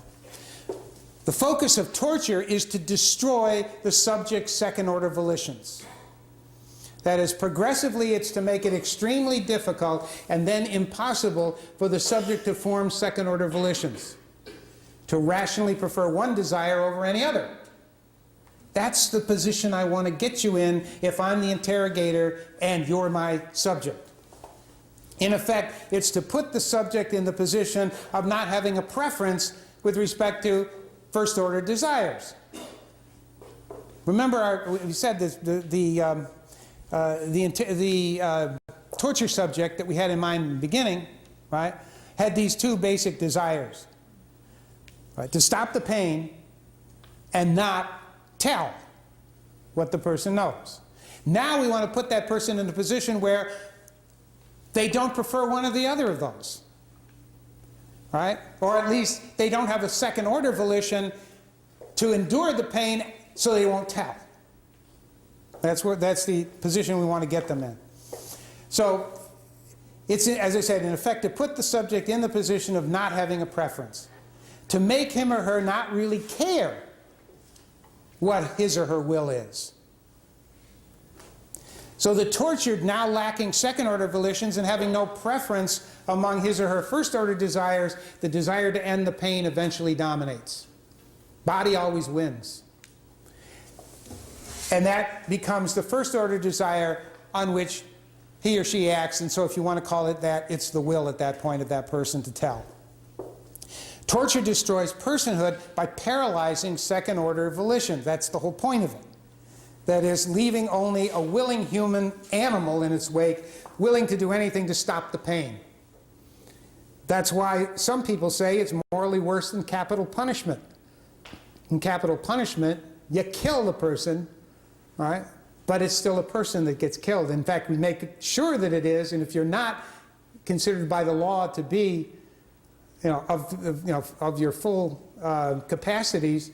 The focus of torture is to destroy the subject's second-order volitions. That is, progressively it's to make it extremely difficult and then impossible for the subject to form second-order volitions, to rationally prefer one desire over any other. That's the position I want to get you in if I'm the interrogator and you're my subject. In effect, it's to put the subject in the position of not having a preference with respect to first-order desires. Remember, we said this, the torture subject that we had in mind in the beginning, right, had these two basic desires, right, to stop the pain and not tell what the person knows. Now we want to put that person in a position where they don't prefer one or the other of those, right? Or at least they don't have a second-order volition to endure the pain so they won't tell. That's the position we want to get them in. So it's, as I said, in effect, to put the subject in the position of not having a preference, to make him or her not really care what his or her will is. So the tortured, now lacking second-order volitions and having no preference among his or her first-order desires, the desire to end the pain eventually dominates. Body always wins. And that becomes the first-order desire on which he or she acts, and so if you want to call it that, it's the will at that point of that person to tell. Torture destroys personhood by paralyzing second-order volition. That's the whole point of it. That is, leaving only a willing human animal in its wake, willing to do anything to stop the pain. That's why some people say it's morally worse than capital punishment. In capital punishment, you kill the person, right? But it's still a person that gets killed. In fact, we make sure that it is, and if you're not considered by the law to be, of your full capacities,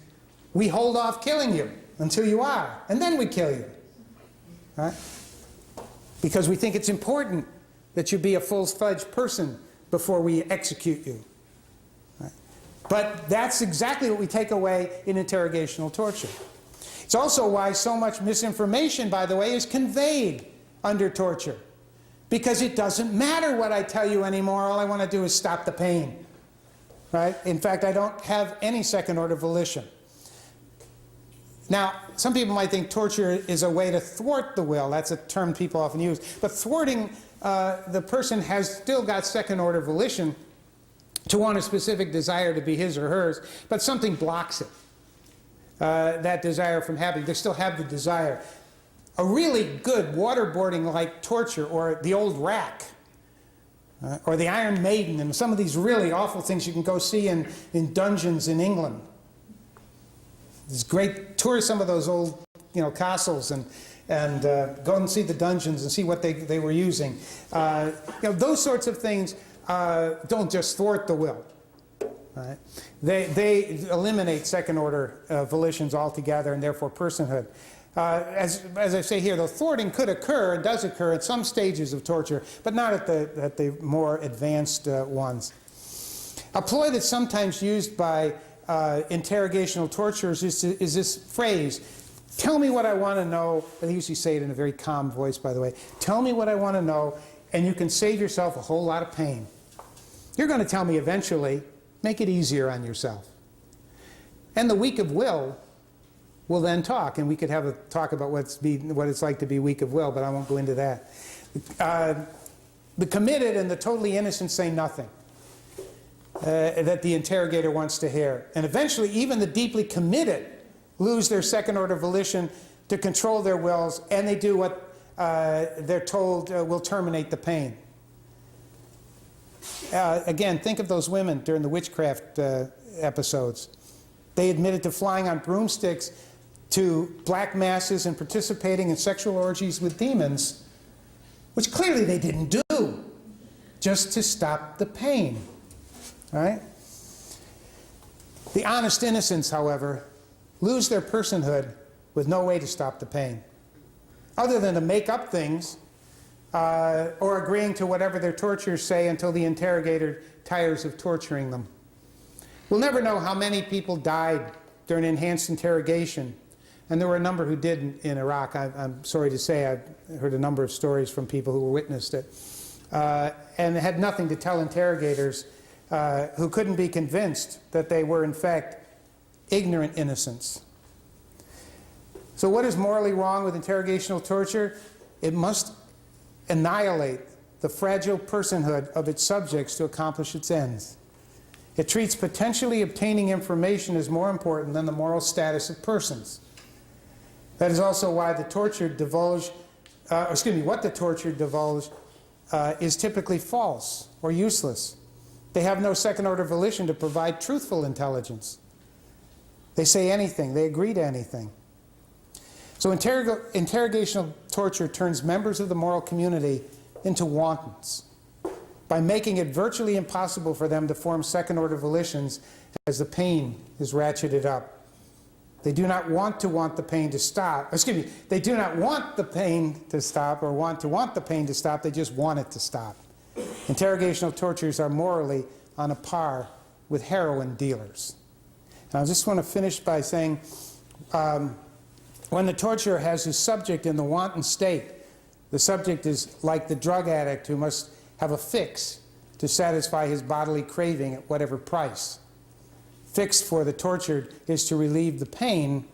we hold off killing you until you are, and then we kill you, right? Because we think it's important that you be a full-fledged person before we execute you. Right? But that's exactly what we take away in interrogational torture. It's also why so much misinformation, by the way, is conveyed under torture. Because it doesn't matter what I tell you anymore, all I want to do is stop the pain. Right? In fact, I don't have any second-order volition. Now, some people might think torture is a way to thwart the will. That's a term people often use. But thwarting, the person has still got second-order volition to want a specific desire to be his or hers, but something blocks it, that desire from happening. They still have the desire. A really good waterboarding-like torture, or the old rack, or the Iron Maiden, and some of these really awful things you can go see in dungeons in England. It's great. Tour some of those old, castles and go and see the dungeons and see what they were using. Those sorts of things don't just thwart the will. Right? They eliminate second-order volitions altogether, and therefore personhood. As I say here, the thwarting could occur and does occur at some stages of torture, but not at the more advanced ones. A ploy that's sometimes used by interrogational torturers is this phrase, tell me what I want to know. They usually say it in a very calm voice, by the way. Tell me what I want to know, and you can save yourself a whole lot of pain. You're going to tell me eventually. Make it easier on yourself. And the weak of will then talk, and we could have a talk about what it's like to be weak of will, but I won't go into that. The committed and the totally innocent say nothing that the interrogator wants to hear. And eventually, even the deeply committed lose their second-order volition to control their wills, and they do what they're told will terminate the pain. Again, think of those women during the witchcraft episodes. They admitted to flying on broomsticks to black masses and participating in sexual orgies with demons, which clearly they didn't do, just to stop the pain. All right? The honest innocents, however, lose their personhood with no way to stop the pain, other than to make up things or agreeing to whatever their torturers say until the interrogator tires of torturing them. We'll never know how many people died during enhanced interrogation, and there were a number who did in Iraq. I'm sorry to say I've heard a number of stories from people who witnessed it, and had nothing to tell interrogators who couldn't be convinced that they were in fact ignorant innocents. So what is morally wrong with interrogational torture? It must annihilate the fragile personhood of its subjects to accomplish its ends. It treats potentially obtaining information as more important than the moral status of persons. That is also why the tortured divulge, what the tortured divulge is typically false or useless. They have no second-order volition to provide truthful intelligence. They say anything, they agree to anything. So interrogational torture turns members of the moral community into wantons by making it virtually impossible for them to form second-order volitions as the pain is ratcheted up. They do not want the pain to stop. They do not want the pain to stop or want the pain to stop. They just want it to stop. Interrogational tortures are morally on a par with heroin dealers. And I just want to finish by saying, when the torturer has his subject in the wanton state, the subject is like the drug addict who must have a fix to satisfy his bodily craving at whatever price. Fix for the tortured is to relieve the pain.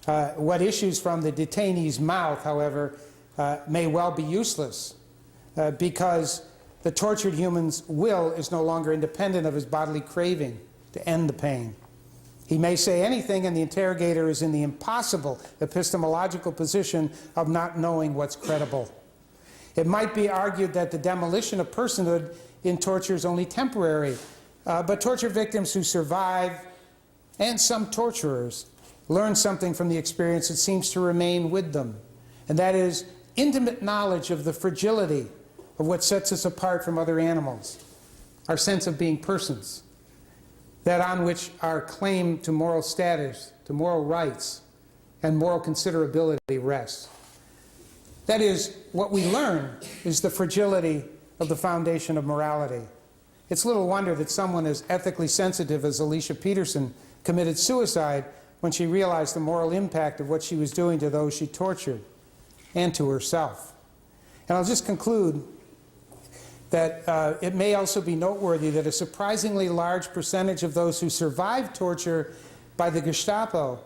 What issues from the detainee's mouth, however, may well be useless because the tortured human's will is no longer independent of his bodily craving to end the pain. He may say anything, and the interrogator is in the impossible epistemological position of not knowing what's credible. It might be argued that the demolition of personhood in torture is only temporary, but torture victims who survive, and some torturers, learn something from the experience that seems to remain with them, and that is intimate knowledge of the fragility of what sets us apart from other animals, our sense of being persons, that on which our claim to moral status, to moral rights, and moral considerability rests. That is, what we learn is the fragility of the foundation of morality. It's little wonder that someone as ethically sensitive as Alicia Peterson committed suicide when she realized the moral impact of what she was doing to those she tortured and to herself. And I'll just conclude that it may also be noteworthy that a surprisingly large percentage of those who survived torture by the Gestapo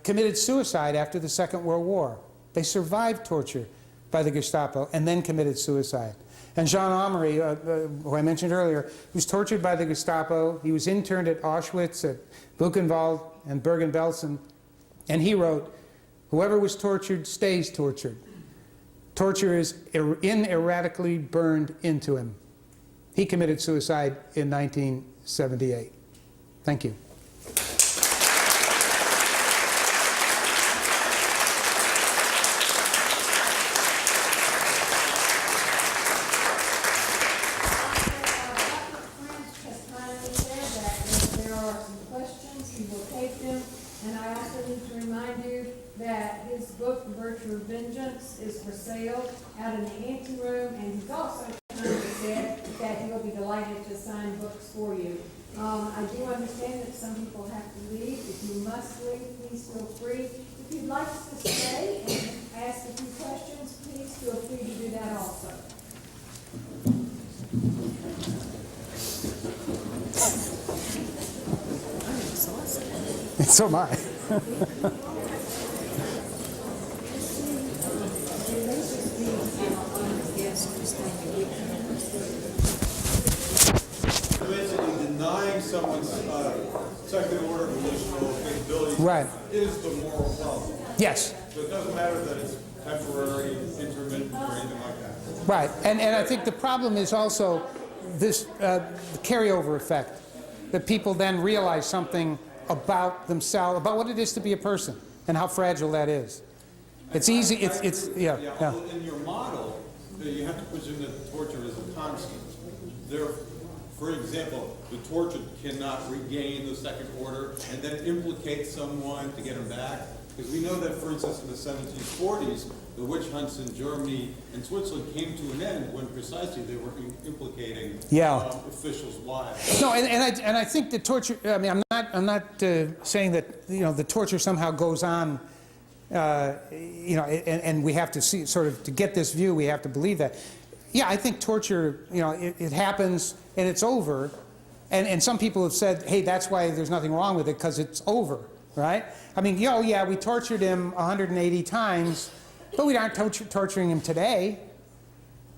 committed suicide after the Second World War. They survived torture by the Gestapo and then committed suicide. And Jean Amarillo, who I mentioned earlier, was tortured by the Gestapo. He was interned at Auschwitz, at Buchenwald, and Bergen-Belsen, and he wrote, "Whoever was tortured stays tortured. Torture is ineradicably burned into him." He committed suicide in 1978. Thank you. Is for sale out in the anteroom, and he's also said that he'll be delighted to sign books for you. I do understand that some people have to leave. If you must leave, please feel free. If you'd like to stay and ask a few questions, please feel free to do that also. So am I. Basically denying someone's second order volitional capability Right. is the moral problem. Yes. So it doesn't matter that it's temporary, intermittent, or anything like that. Right. And I think the problem is also this carryover effect, that people then realize something about themselves, about what it is to be a person, and how fragile that is. It's easy, yeah. In your model, you have to presume that torture is a constant. For example, the tortured cannot regain the second order and then implicate someone to get them back. Because we know that, for instance, in the 1740s, the witch hunts in Germany and Switzerland came to an end when precisely they were implicating officials' wives. No, and I think the torture. I mean, I'm not saying that the torture somehow goes on. And we have to see sort of to get this view. We have to believe that. Yeah, I think torture. It happens and it's over. And some people have said, hey, that's why there's nothing wrong with it because it's over, right? I mean, yeah, we tortured him 180 times, but we aren't torturing him today,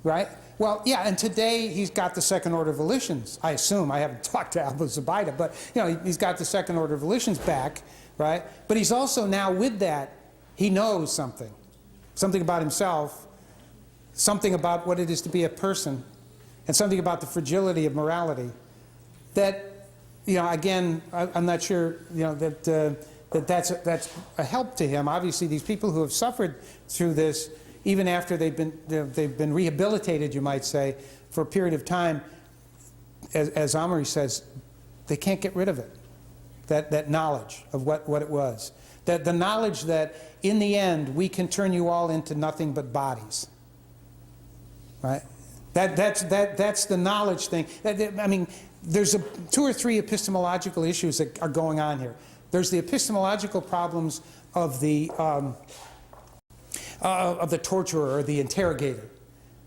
right? Well, yeah, and today he's got the second order volitions, I assume. I haven't talked to Alba Zubaydah, but he's got the second order volitions back, right? But he's also now with that, he knows something about himself, something about what it is to be a person, and something about the fragility of morality that, again, I'm not sure, that's a help to him. Obviously, these people who have suffered through this, even after they've been rehabilitated, you might say, for a period of time, as Omri says, they can't get rid of it. That knowledge of what it was. That the knowledge that in the end we can turn you all into nothing but bodies. Right? That's the knowledge thing. I mean, there's 2 or 3 epistemological issues that are going on here. There's the epistemological problems of the torturer or the interrogator,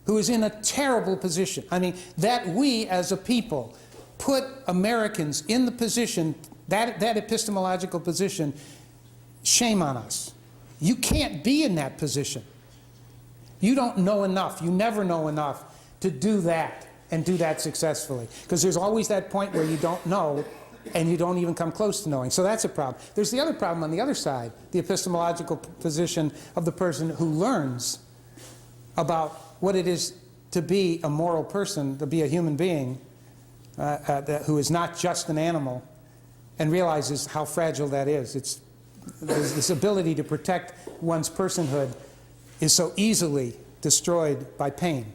who is in a terrible position. I mean, that we as a people put Americans in the position, that epistemological position, shame on us. You can't be in that position. You don't know enough. You never know enough to do that and do that successfully. Because there's always that point where you don't know and you don't even come close to knowing. So that's a problem. There's the other problem on the other side, the epistemological position of the person who learns about what it is to be a moral person, to be a human being, who is not just an animal, and realizes how fragile that is. This ability to protect one's personhood is so easily destroyed by pain.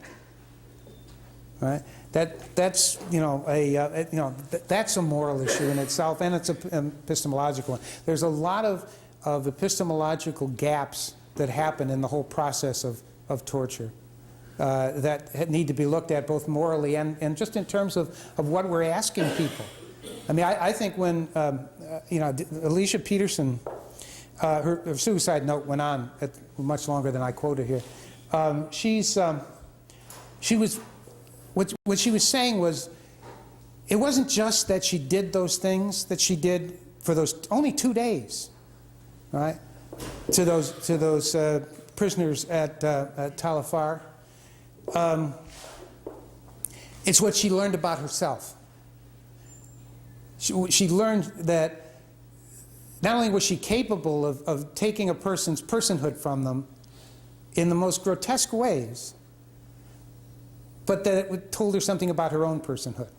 Right? That's that's a moral issue in itself, and it's an epistemological one. There's a lot of epistemological gaps that happen in the whole process of torture that need to be looked at both morally and just in terms of what we're asking people. I mean, I think when Alicia Peterson, her suicide note went on much longer than I quoted here. What she was saying was, it wasn't just that she did those things that she did for those only 2 days, right? To those prisoners at Tal Afar. It's what she learned about herself. She learned that not only was she capable of taking a person's personhood from them in the most grotesque ways, but that it told her something about her own personhood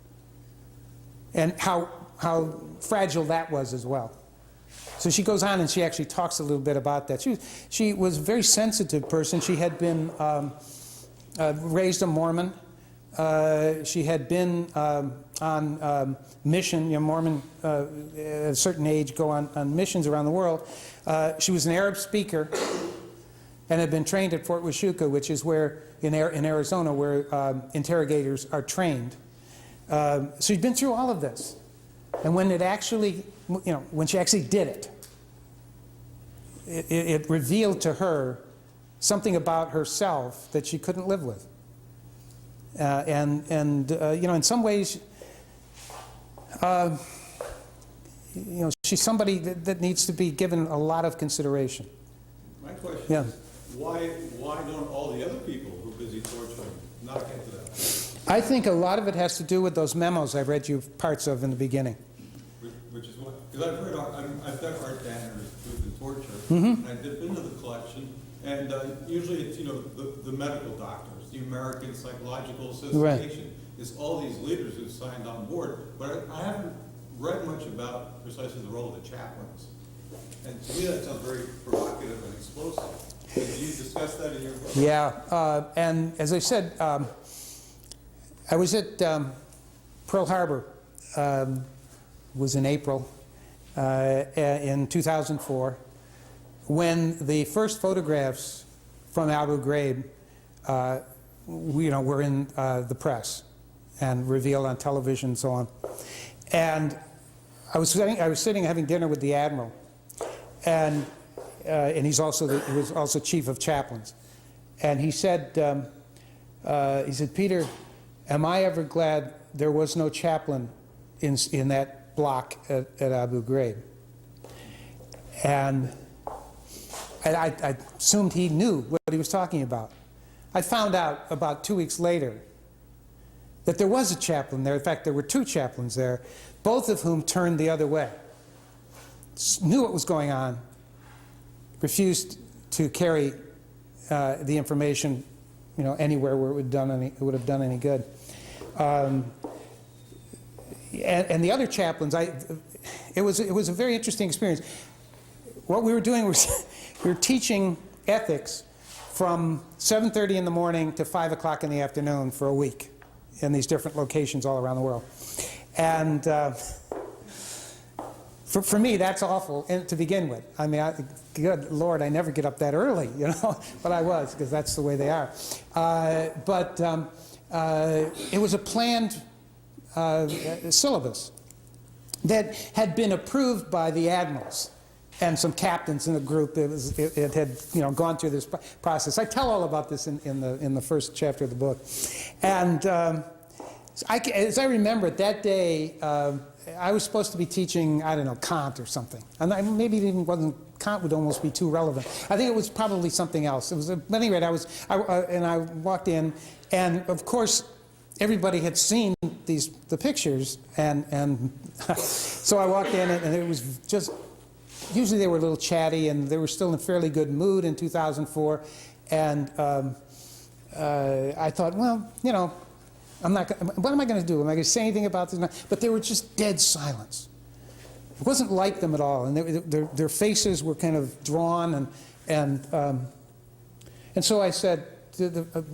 and how fragile that was as well. So she goes on and she actually talks a little bit about that. She was a very sensitive person. She had been raised a Mormon. She had been on mission. Mormon at a certain age go on missions around the world. She was an Arab speaker and had been trained at Fort Huachuca, which is where in Arizona where interrogators are trained. So she'd been through all of this, and when it actually, when she actually did it, it revealed to her something about herself that she couldn't live with. In some ways, she's somebody that needs to be given a lot of consideration. My question is, why don't all the other people who are busy torturing not get to that? I think a lot of it has to do with those memos I read you parts of in the beginning. Which is what? Because I've got art banners with the torture, Mm-hmm. and I've been to the collection, and usually it's the medical doctors, the American Psychological Association. It's all these leaders who've signed on board, but I haven't read much about precisely the role of the chaplains. And to me that sounds very provocative and explosive. Did you discuss that in your book? Yeah, and as I said, I was at Pearl Harbor was in April in 2004, when the first photographs from Abu Ghraib were in the press and revealed on television and so on. And I was sitting having dinner with the admiral, and he was also chief of chaplains, and he said, Peter, am I ever glad there was no chaplain in that block at Abu Ghraib? And I assumed he knew what he was talking about. I found out about 2 weeks later that there was a chaplain there. In fact, there were two chaplains there, both of whom turned the other way, knew what was going on, refused to carry the information, anywhere where it would have done any good. And the other chaplains, it was a very interesting experience. What we were doing was we were teaching ethics from 7:30 in the morning to 5 o'clock in the afternoon for a week in these different locations all around the world. And for me, that's awful to begin with. I mean, good Lord, I never get up that early, but I was, because that's the way they are. But it was a planned syllabus that had been approved by the admirals and some captains in the group. It had gone through this process. I tell all about this in the first chapter of the book. And as I remember it, that day, I was supposed to be teaching, I don't know, Kant or something. And maybe it even wasn't, Kant would almost be too relevant. I think it was probably something else. It was, at any rate, I walked in, and of course, everybody had seen the pictures, and so I walked in, and it was just, usually they were a little chatty, and they were still in a fairly good mood in 2004, and I thought, well, what am I going to do? Am I going to say anything about this? But they were just dead silence. It wasn't like them at all, and their faces were kind of drawn, and so I said,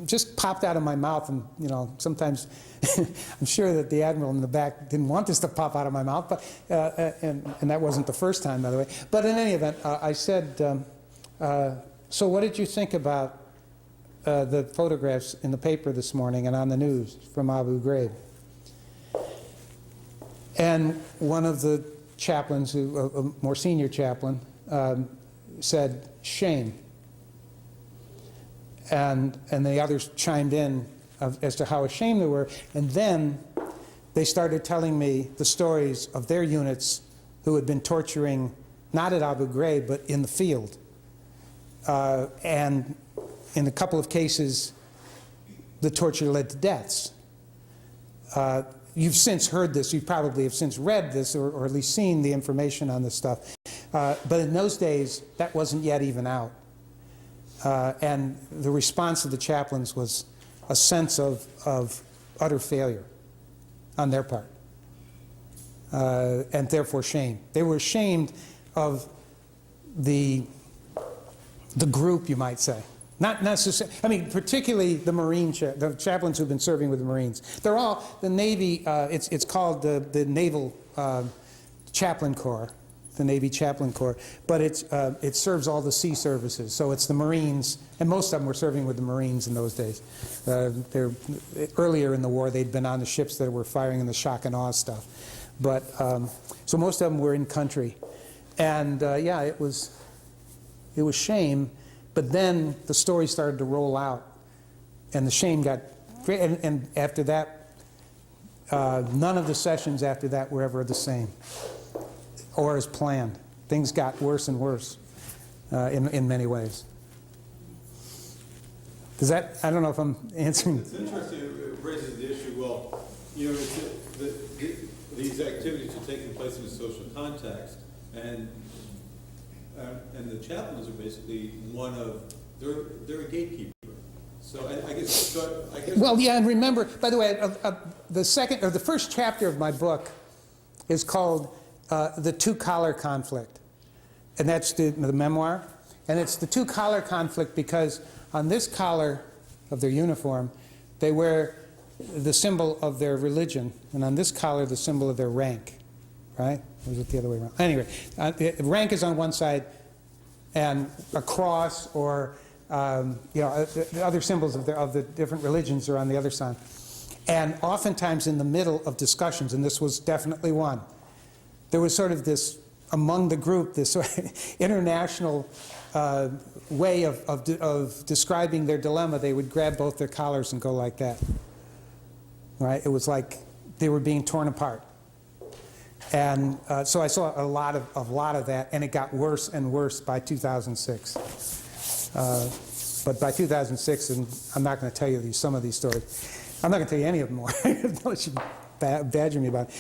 just popped out of my mouth, and sometimes I'm sure that the admiral in the back didn't want this to pop out of my mouth, but and that wasn't the first time, by the way. But in any event, I said, so what did you think about the photographs in the paper this morning and on the news from Abu Ghraib? And one of the chaplains, a more senior chaplain, said, shame. And the others chimed in as to how ashamed they were. And then they started telling me the stories of their units who had been torturing, not at Abu Ghraib, but in the field. And in a couple of cases, the torture led to deaths. You've since heard this, you probably have since read this, or at least seen the information on this stuff. But in those days, that wasn't yet even out. And the response of the chaplains was a sense of utter failure on their part, and therefore shame. They were ashamed of the group, you might say. Not necessarily, I mean, particularly the the chaplains who've been serving with the Marines. They're all, the Navy, it's called the Naval Chaplain Corps, the Navy Chaplain Corps, but it serves all the sea services. So it's the Marines, and most of them were serving with the Marines in those days. Earlier in the war, they'd been on the ships that were firing in the shock and awe stuff. But, so most of them were in country. And yeah, it was shame. But then the story started to roll out, and the shame got great. And after that, none of the sessions after that were ever the same or as planned. Things got worse and worse in many ways. Does that, I don't know if I'm answering. It's interesting, it raises the issue, well, these activities are taking place in a social context, and the chaplains are basically they're a gatekeeper. So I guess. Well, yeah, and remember, by the way, the first chapter of my book is called The Two-Collar Conflict. And that's the memoir. And it's the two-collar conflict because on this collar of their uniform, they wear the symbol of their religion, and on this collar, the symbol of their rank, right? Or is it the other way around? Anyway, rank is on one side, and a cross or the other symbols of the different religions are on the other side. And oftentimes in the middle of discussions, and this was definitely one, there was sort of this, among the group, this sort of international way of describing their dilemma. They would grab both their collars and go like that. Right? It was like they were being torn apart. And so I saw a lot of that, and it got worse and worse by 2006. But by 2006, and I'm not going to tell you some of these stories. I'm not going to tell you any of them more, unless you badger me about it.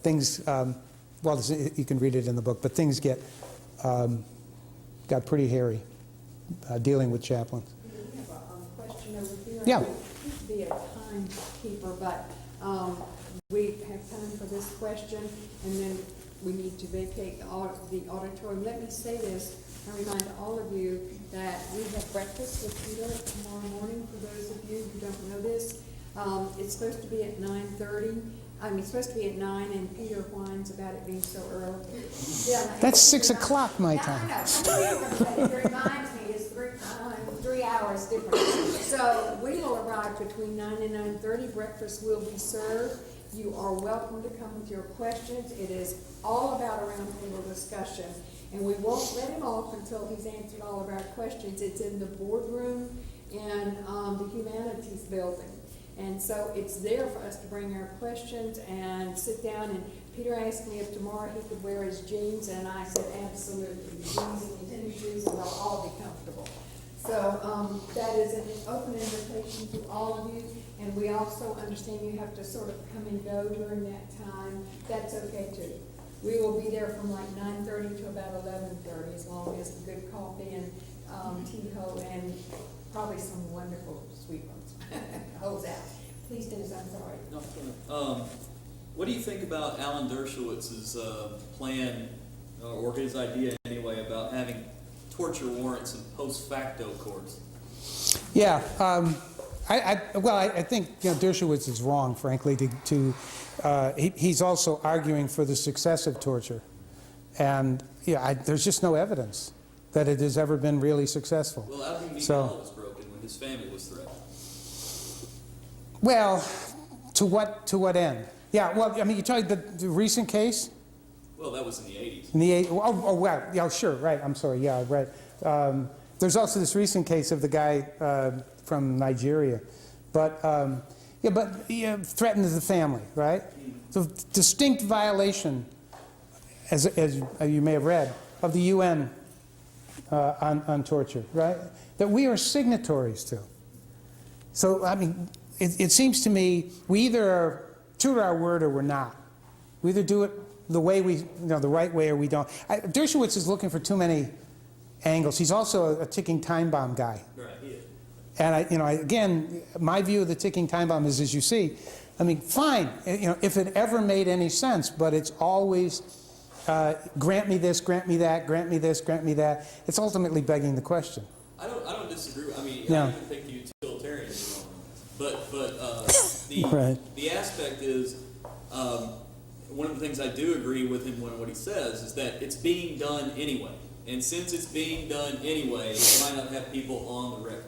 Things, well, you can read it in the book, but things got pretty hairy dealing with chaplains. We have a question over here. Yeah. I used to be a timekeeper, but we have time for this question, and then we need to vacate the auditorium. Let me say this. I remind all of you that we have breakfast with Peter tomorrow morning, for those of you who don't know this. It's supposed to be at 9:30. It's supposed to be at 9, and Peter whines about it being so early. Yeah, That's 6 o'clock my time. I know. It reminds me, it's 3 hours difference. So we will arrive between 9 and 9:30. Breakfast will be served. You are welcome to come with your questions. It is all about a roundtable discussion. And we won't let him off until he's answered all of our questions. It's in the boardroom in the Humanities Building. And so it's there for us to bring our questions and sit down. And Peter asked me if tomorrow he could wear his jeans, and I said absolutely. Jeans and tennis shoes, and they'll all be comfortable. So that is an open invitation to all of you. And we also understand you have to sort of come and go during that time. That's okay too. We will be there from like 9:30 to about 11:30, as long as good coffee and tea and probably some wonderful sweet ones holds out. Please, Dennis, I'm sorry. No, what do you think about Alan Dershowitz's plan, or his idea anyway, about having torture warrants in post facto courts? Yeah, I think Dershowitz is wrong, frankly. He's also arguing for the success of torture, and there's just no evidence that it has ever been really successful. Well, Alvin Miguel was broken when his family was threatened. Well, to what end? Yeah, well, I mean, you're talking the recent case? Well, that was in the 80s. In the 80s? Oh, well, yeah, sure, right. I'm sorry. Yeah, right. There's also this recent case of the guy from Nigeria, but threatened the family, right? So distinct violation, as you may have read, of the UN on torture, right? That we are signatories to. So I mean, it seems to me we either are true to our word or we're not. We either do it the way the right way, or we don't. Dershowitz is looking for too many angles. He's also a ticking time bomb guy. Right, he is. And again, my view of the ticking time bomb is, as you see, I mean, fine, if it ever made any sense, but it's always grant me this, grant me that, grant me this, grant me that. It's ultimately begging the question. I don't disagree. I mean, No. I even think the utilitarian is wrong. But Right. the aspect is, one of the things I do agree with him when what he says is that it's being done anyway. And since it's being done anyway, why not have people on the record?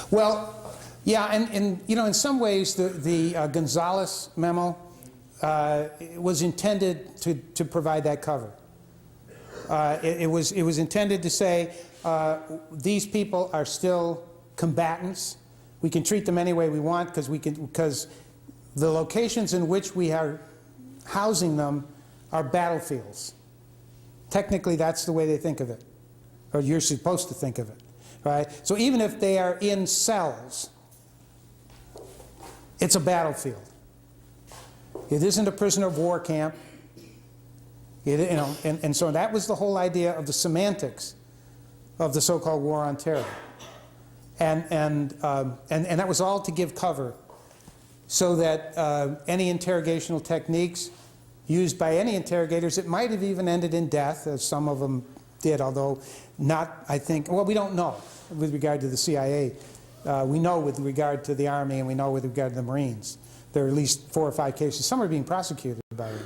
Well, Yeah, and in some ways, the Gonzalez memo was intended to provide that cover. It was intended to say these people are still combatants. We can treat them any way we want because the locations in which we are housing them are battlefields. Technically, that's the way they think of it, or you're supposed to think of it, right? So even if they are in cells, it's a battlefield. It isn't a prisoner of war camp. And so that was the whole idea of the semantics of the so-called war on terror, and that was all to give cover, so that any interrogational techniques used by any interrogators, it might have even ended in death, as some of them did, although not, I think, well, we don't know with regard to the CIA We know with regard to the Army and we know with regard to the Marines. There are at least 4 or 5 cases. Some are being prosecuted about it.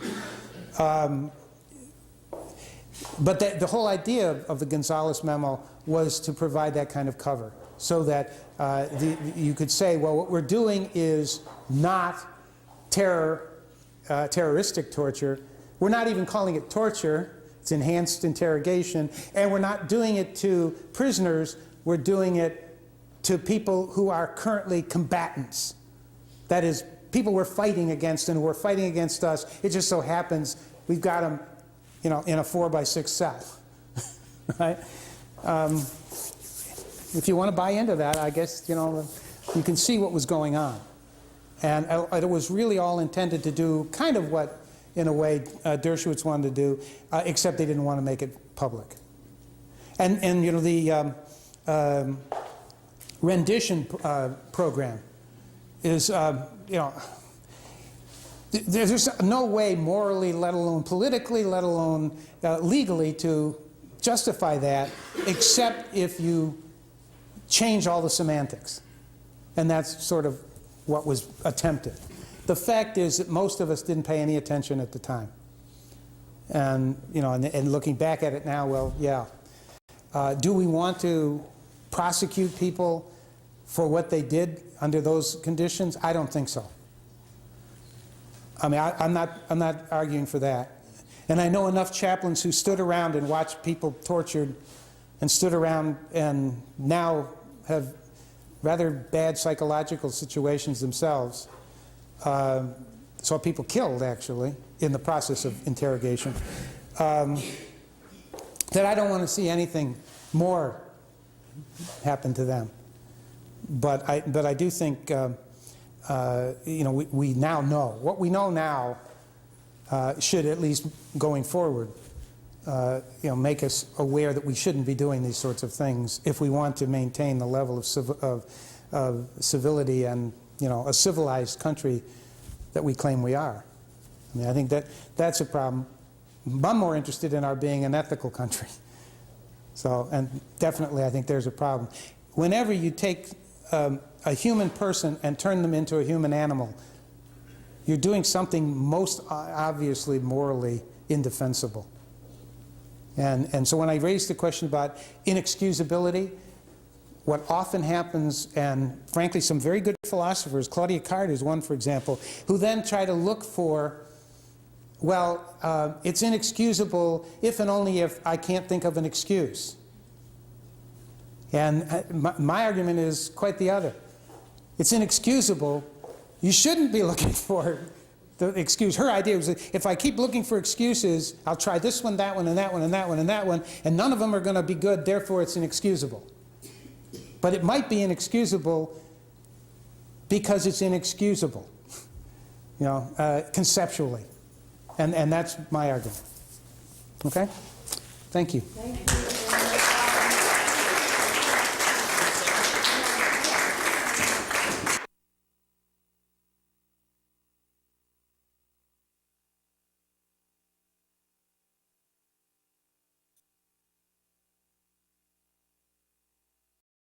But the whole idea of the Gonzales memo was to provide that kind of cover so that you could say, well, what we're doing is not terroristic torture. We're not even calling it torture. It's enhanced interrogation. And we're not doing it to prisoners. We're doing it to people who are currently combatants. That is, people we're fighting against and who are fighting against us. It just so happens we've got them, you know, in a 4x6 cell, right? If you want to buy into that, I guess, you know, you can see what was going on. And it was really all intended to do kind of what, in a way, Dershowitz wanted to do, except they didn't want to make it public. And you know, the rendition program is, you know, there's no way morally, let alone politically, let alone legally to justify that, except if you change all the semantics. And that's sort of what was attempted. The fact is that most of us didn't pay any attention at the time. And, you know, and looking back at it now, well, yeah. Do we want to prosecute people for what they did under those conditions? I don't think so. I mean, I'm not arguing for that. And I know enough chaplains who stood around and watched people tortured and stood around and now have rather bad psychological situations themselves. Saw people killed, actually, in the process of interrogation. That I don't want to see anything more happen to them. But I do think, you know, we now know. What we know now should, at least going forward, you know, make us aware that we shouldn't be doing these sorts of things if we want to maintain the level of civility and, you know, a civilized country that we claim we are. I mean, I think that's a problem. I'm more interested in our being an ethical country. So, and definitely I think there's a problem. Whenever you take a human person and turn them into a human animal, you're doing something most obviously morally indefensible. And so when I raised the question about inexcusability, what often happens, and frankly some very good philosophers, Claudia Card is one, for example, who then try to look for, well, it's inexcusable if and only if I can't think of an excuse. And my argument is quite the other. It's inexcusable. You shouldn't be looking for the excuse. Her idea was that if I keep looking for excuses, I'll try this one, that one, and that one, and that one, and that one, and none of them are going to be good, therefore it's inexcusable. But it might be inexcusable because it's inexcusable, you know, conceptually. And that's my argument. Okay? Thank you. Thank you.